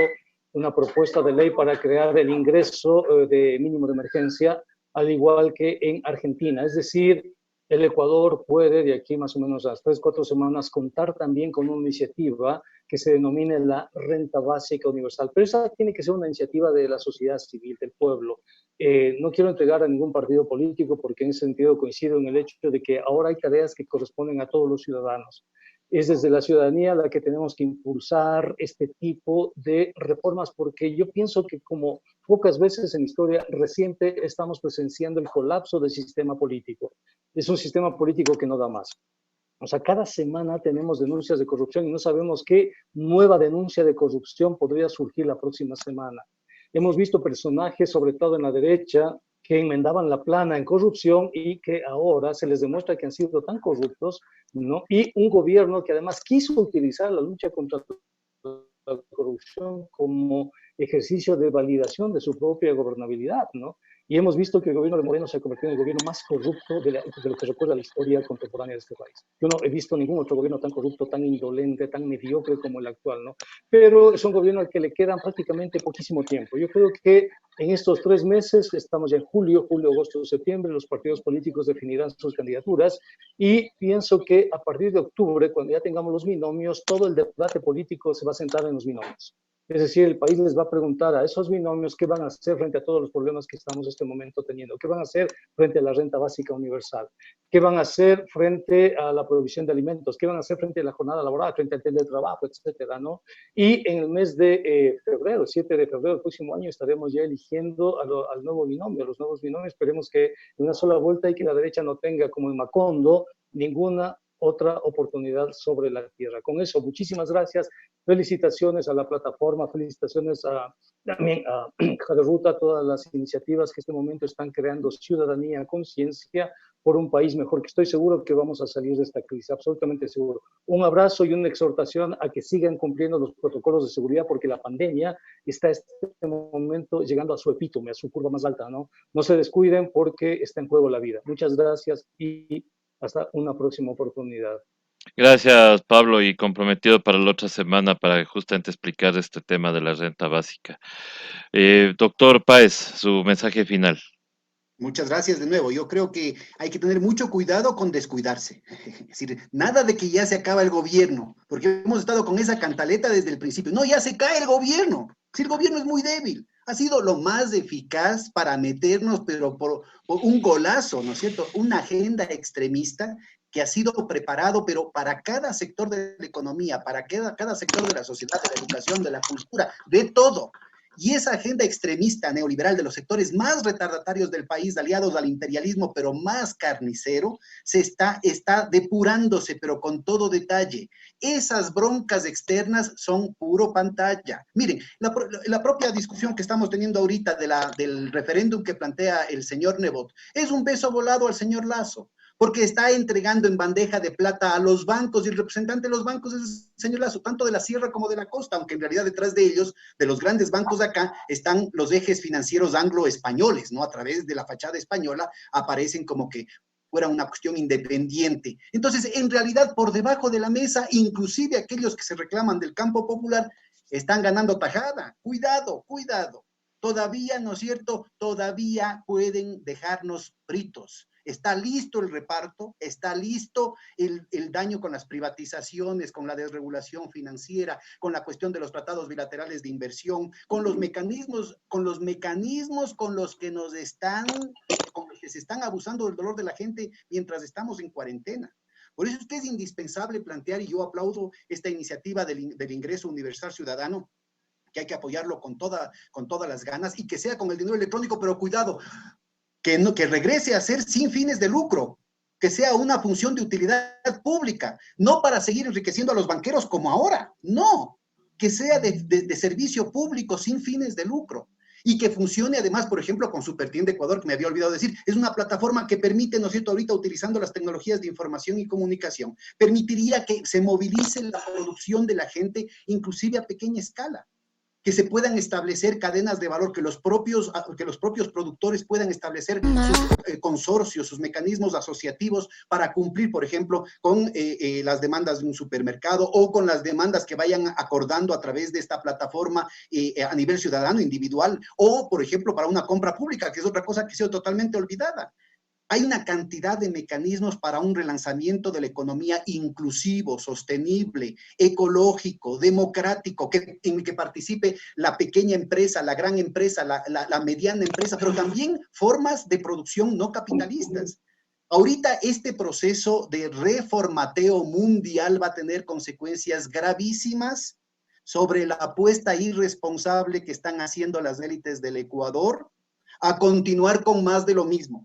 [SPEAKER 3] una propuesta de ley para crear el ingreso de mínimo de emergencia, al igual que en Argentina. Es decir, el Ecuador puede de aquí más o menos a las 3 o 4 semanas contar también con una iniciativa que se denomine la renta básica universal. Pero esa tiene que ser una iniciativa de la sociedad civil, del pueblo. No quiero entregar a ningún partido político porque en ese sentido coincido en el hecho de que ahora hay tareas que corresponden a todos los ciudadanos. Es desde la ciudadanía la que tenemos que impulsar este tipo de reformas, porque yo pienso que como pocas veces en la historia reciente estamos presenciando el colapso del sistema político. Es un sistema político que no da más. O sea, cada semana tenemos denuncias de corrupción y no sabemos qué nueva denuncia de corrupción podría surgir la próxima semana. Hemos visto personajes, sobre todo en la derecha, que enmendaban la plana en corrupción y que ahora se les demuestra que han sido tan corruptos, ¿no? Y un gobierno que además quiso utilizar la lucha contra la corrupción como ejercicio de validación de su propia gobernabilidad, ¿no? Y hemos visto que el gobierno de Moreno se ha convertido en el gobierno más corrupto de lo que recuerda la historia contemporánea de este país. Yo no he visto ningún otro gobierno tan corrupto, tan indolente, tan mediocre como el actual, ¿no? Pero es un gobierno al que le quedan prácticamente poquísimo tiempo. Yo creo que en estos 3 meses, estamos ya en julio, agosto, septiembre, los partidos políticos definirán sus candidaturas y pienso que a partir de octubre, cuando ya tengamos los binomios, todo el debate político se va a centrar en los binomios. Es decir, el país les va a preguntar a esos binomios qué van a hacer frente a todos los problemas que estamos en este momento teniendo, qué van a hacer frente a la renta básica universal, qué van a hacer frente a la provisión de alimentos, qué van a hacer frente a la jornada laboral, frente al teletrabajo, etcétera, ¿no? Y en el mes de febrero, 7 de febrero del próximo año, estaremos ya eligiendo al nuevo binomio, los nuevos binomios. Esperemos que en una sola vuelta y que la derecha no tenga, como en Macondo, ninguna otra oportunidad sobre la tierra. Con eso, muchísimas gracias. Felicitaciones a la plataforma, felicitaciones también a Hoja Ruta, a todas las iniciativas que en este momento están creando ciudadanía, conciencia por un país mejor, que estoy seguro que vamos a salir de esta crisis, absolutamente seguro. Un abrazo y una exhortación a que sigan cumpliendo los protocolos de seguridad, porque la pandemia está en este momento llegando a su epítome, a su curva más alta, ¿no? No se descuiden porque está en juego la vida. Muchas gracias y hasta una próxima oportunidad.
[SPEAKER 2] Gracias, Pablo, y comprometido para la otra semana para justamente explicar este tema de la renta básica. Doctor Páez, su mensaje final.
[SPEAKER 4] Muchas gracias de nuevo. Yo creo que hay que tener mucho cuidado con descuidarse. Es decir, nada de que ya se acaba el gobierno, porque hemos estado con esa cantaleta desde el principio. No, ya se cae el gobierno. Si el gobierno es muy débil, ha sido lo más eficaz para meternos, pero por un golazo, ¿no es cierto? Una agenda extremista que ha sido preparado, pero para cada sector de la economía, para cada sector de la sociedad, de la educación, de la cultura, de todo. Y esa agenda extremista neoliberal de los sectores más retardatarios del país, aliados al imperialismo, pero más carnicero, está depurándose, pero con todo detalle. Esas broncas externas son puro pantalla. Miren, la propia discusión que estamos teniendo ahorita del referéndum que plantea el señor Nebot, es un beso volado al señor Lasso, porque está entregando en bandeja de plata a los bancos, y el representante de los bancos es el señor Lasso, tanto de la sierra como de la costa, aunque en realidad detrás de ellos, de los grandes bancos de acá, están los ejes financieros anglo-españoles, ¿no? A través de la fachada española aparecen como que fuera una cuestión independiente. Entonces, en realidad, por debajo de la mesa, inclusive aquellos que se reclaman del campo popular, están ganando tajada. Cuidado, cuidado. Todavía, ¿no es cierto? Todavía pueden dejarnos fritos. Está listo el reparto, está listo el daño con las privatizaciones, con la desregulación financiera, con la cuestión de los tratados bilaterales de inversión, con los mecanismos con los que se están abusando del dolor de la gente mientras estamos en cuarentena. Por eso es que es indispensable plantear, y yo aplaudo esta iniciativa del ingreso universal ciudadano, que hay que apoyarlo con todas las ganas, y que sea con el dinero electrónico, pero cuidado, que regrese a ser sin fines de lucro, que sea una función de utilidad pública, no para seguir enriqueciendo a los banqueros como ahora, no, que sea de servicio público sin fines de lucro, y que funcione además, por ejemplo, con Supertienda Ecuador, que me había olvidado decir, es una plataforma que permite, ¿no es cierto?, ahorita utilizando las tecnologías de información y comunicación, permitiría que se movilice la producción de la gente, inclusive a pequeña escala, que se puedan establecer cadenas de valor, que los propios productores puedan establecer sus consorcios, sus mecanismos asociativos para cumplir, por ejemplo, con las demandas de un supermercado, o con las demandas que vayan acordando a través de esta plataforma a nivel ciudadano, individual, o, por ejemplo, para una compra pública, que es otra cosa que ha sido totalmente olvidada. Hay una cantidad de mecanismos para un relanzamiento de la economía inclusivo, sostenible, ecológico, democrático, en el que participe la pequeña empresa, la gran empresa, la mediana empresa, pero también formas de producción no capitalistas. Ahorita este proceso de reformateo mundial va a tener consecuencias gravísimas sobre la apuesta irresponsable que están haciendo las élites del Ecuador a continuar con más de lo mismo.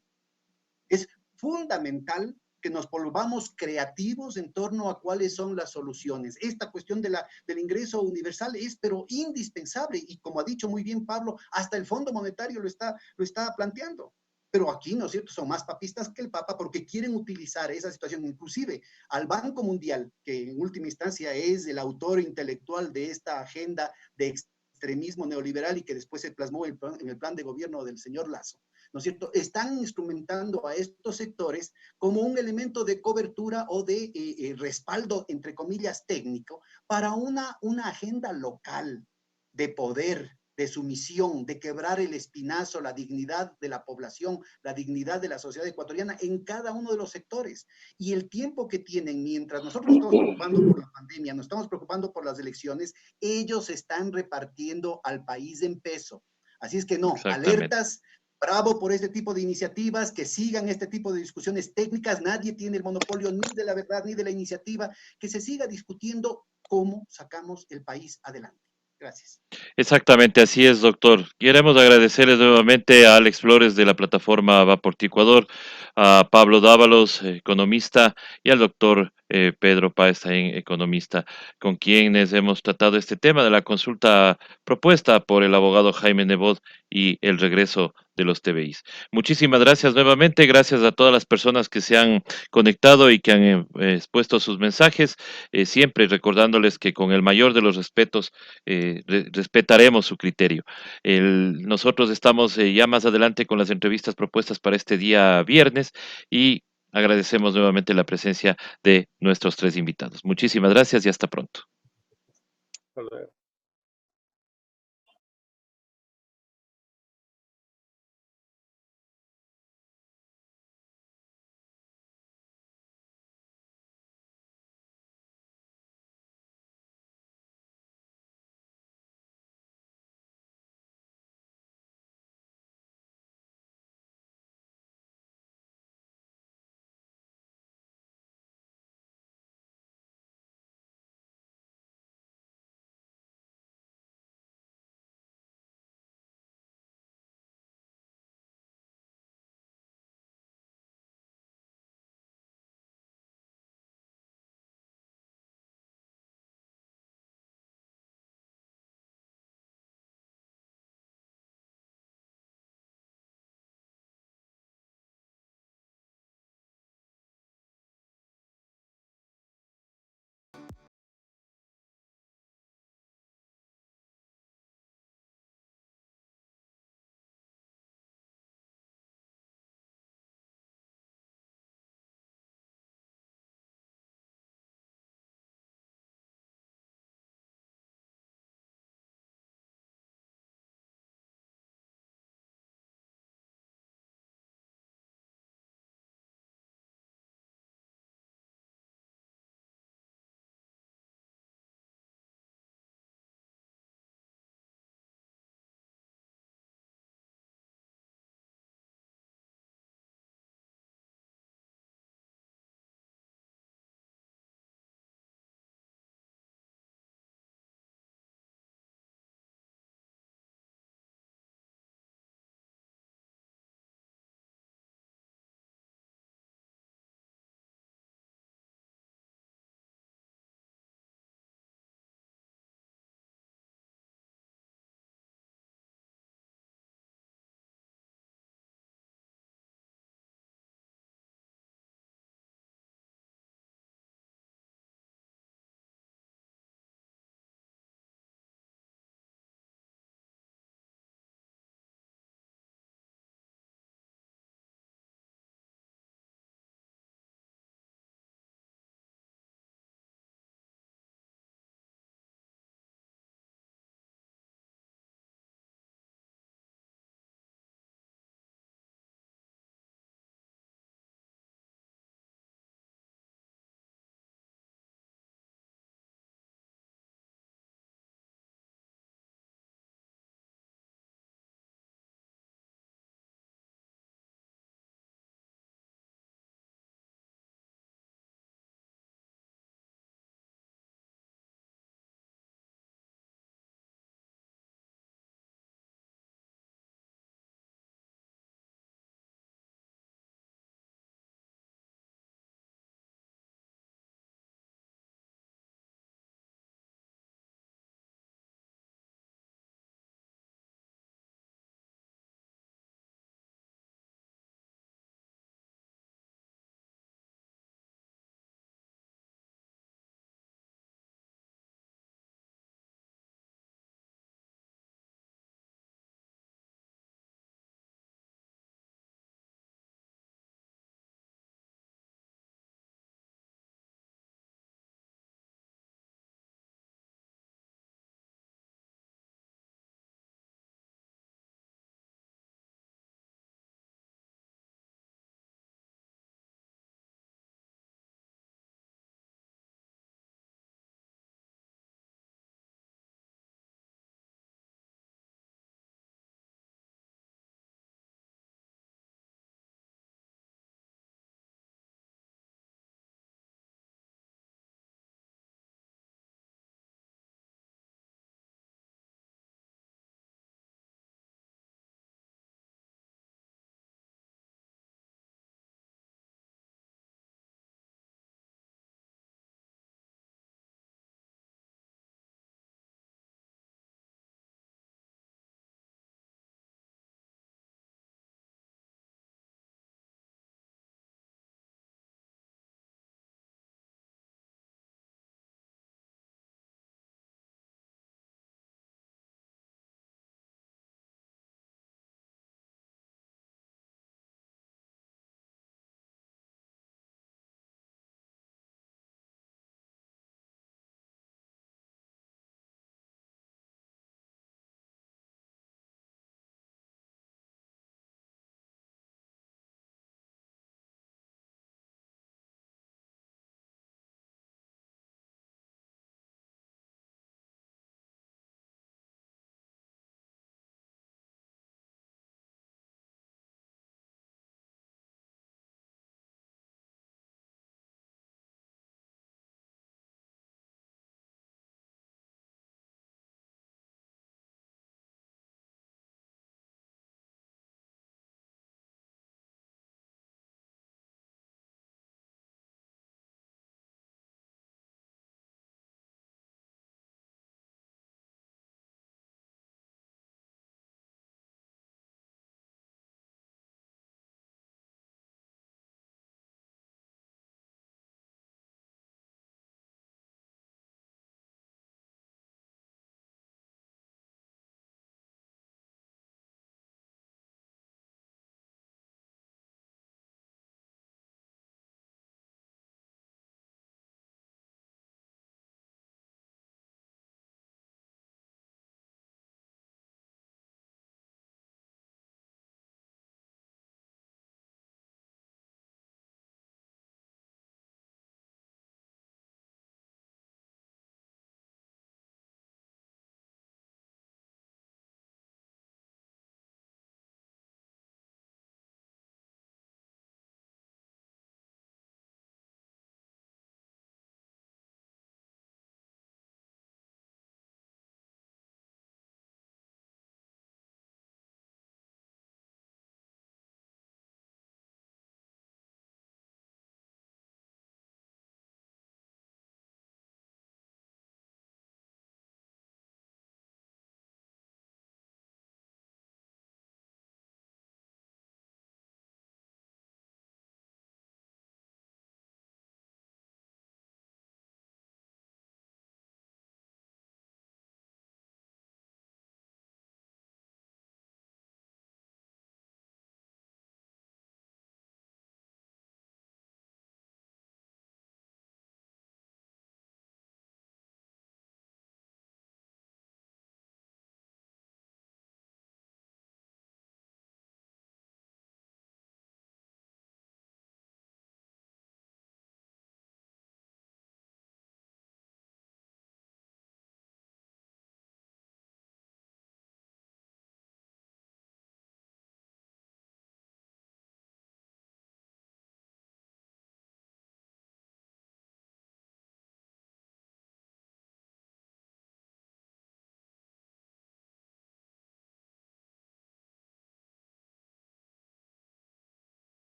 [SPEAKER 4] Es fundamental que nos volvamos creativos en torno a cuáles son las soluciones. Esta cuestión del ingreso universal es pero indispensable y como ha dicho muy bien Pablo, hasta el Fondo Monetario lo está planteando. Pero aquí, ¿no es cierto?, son más papistas que el Papa porque quieren utilizar esa situación, inclusive al Banco Mundial, que en última instancia es el autor intelectual de esta agenda de extremismo neoliberal y que después se plasmó en el plan de gobierno del señor Lasso, ¿no es cierto?, están instrumentando a estos sectores como un elemento de cobertura o de respaldo, entre comillas, técnico, para una agenda local de poder, de sumisión, de quebrar el espinazo, la dignidad de la población, la dignidad de la sociedad ecuatoriana en cada uno de los sectores. Y el tiempo que tienen, mientras nosotros nos estamos preocupando por la pandemia, nos estamos preocupando por las elecciones, ellos están repartiendo al país en peso. Así es que no, alertas, bravo por este tipo de iniciativas, que sigan este tipo de discusiones técnicas, nadie tiene el monopolio ni de la verdad ni de la iniciativa, que se siga discutiendo cómo sacamos el país adelante. Gracias.
[SPEAKER 2] Exactamente, así es, doctor. Queremos agradecerles nuevamente a Alex Flores de la plataforma Va por ti Ecuador, a Pablo Dávalos, economista, y al doctor Pedro Páez, también economista, con quienes hemos tratado este tema de la consulta propuesta por el abogado Jaime Nebot y el regreso de los TBIs. Muchísimas gracias nuevamente, gracias a todas las personas que se han conectado y que han expuesto sus mensajes, siempre recordándoles que con el mayor de los respetos, respetaremos su criterio. Nosotros estamos ya más adelante con las entrevistas propuestas para este día viernes y agradecemos nuevamente la presencia de nuestros tres invitados. Muchísimas gracias y hasta pronto.
[SPEAKER 3] Hasta luego.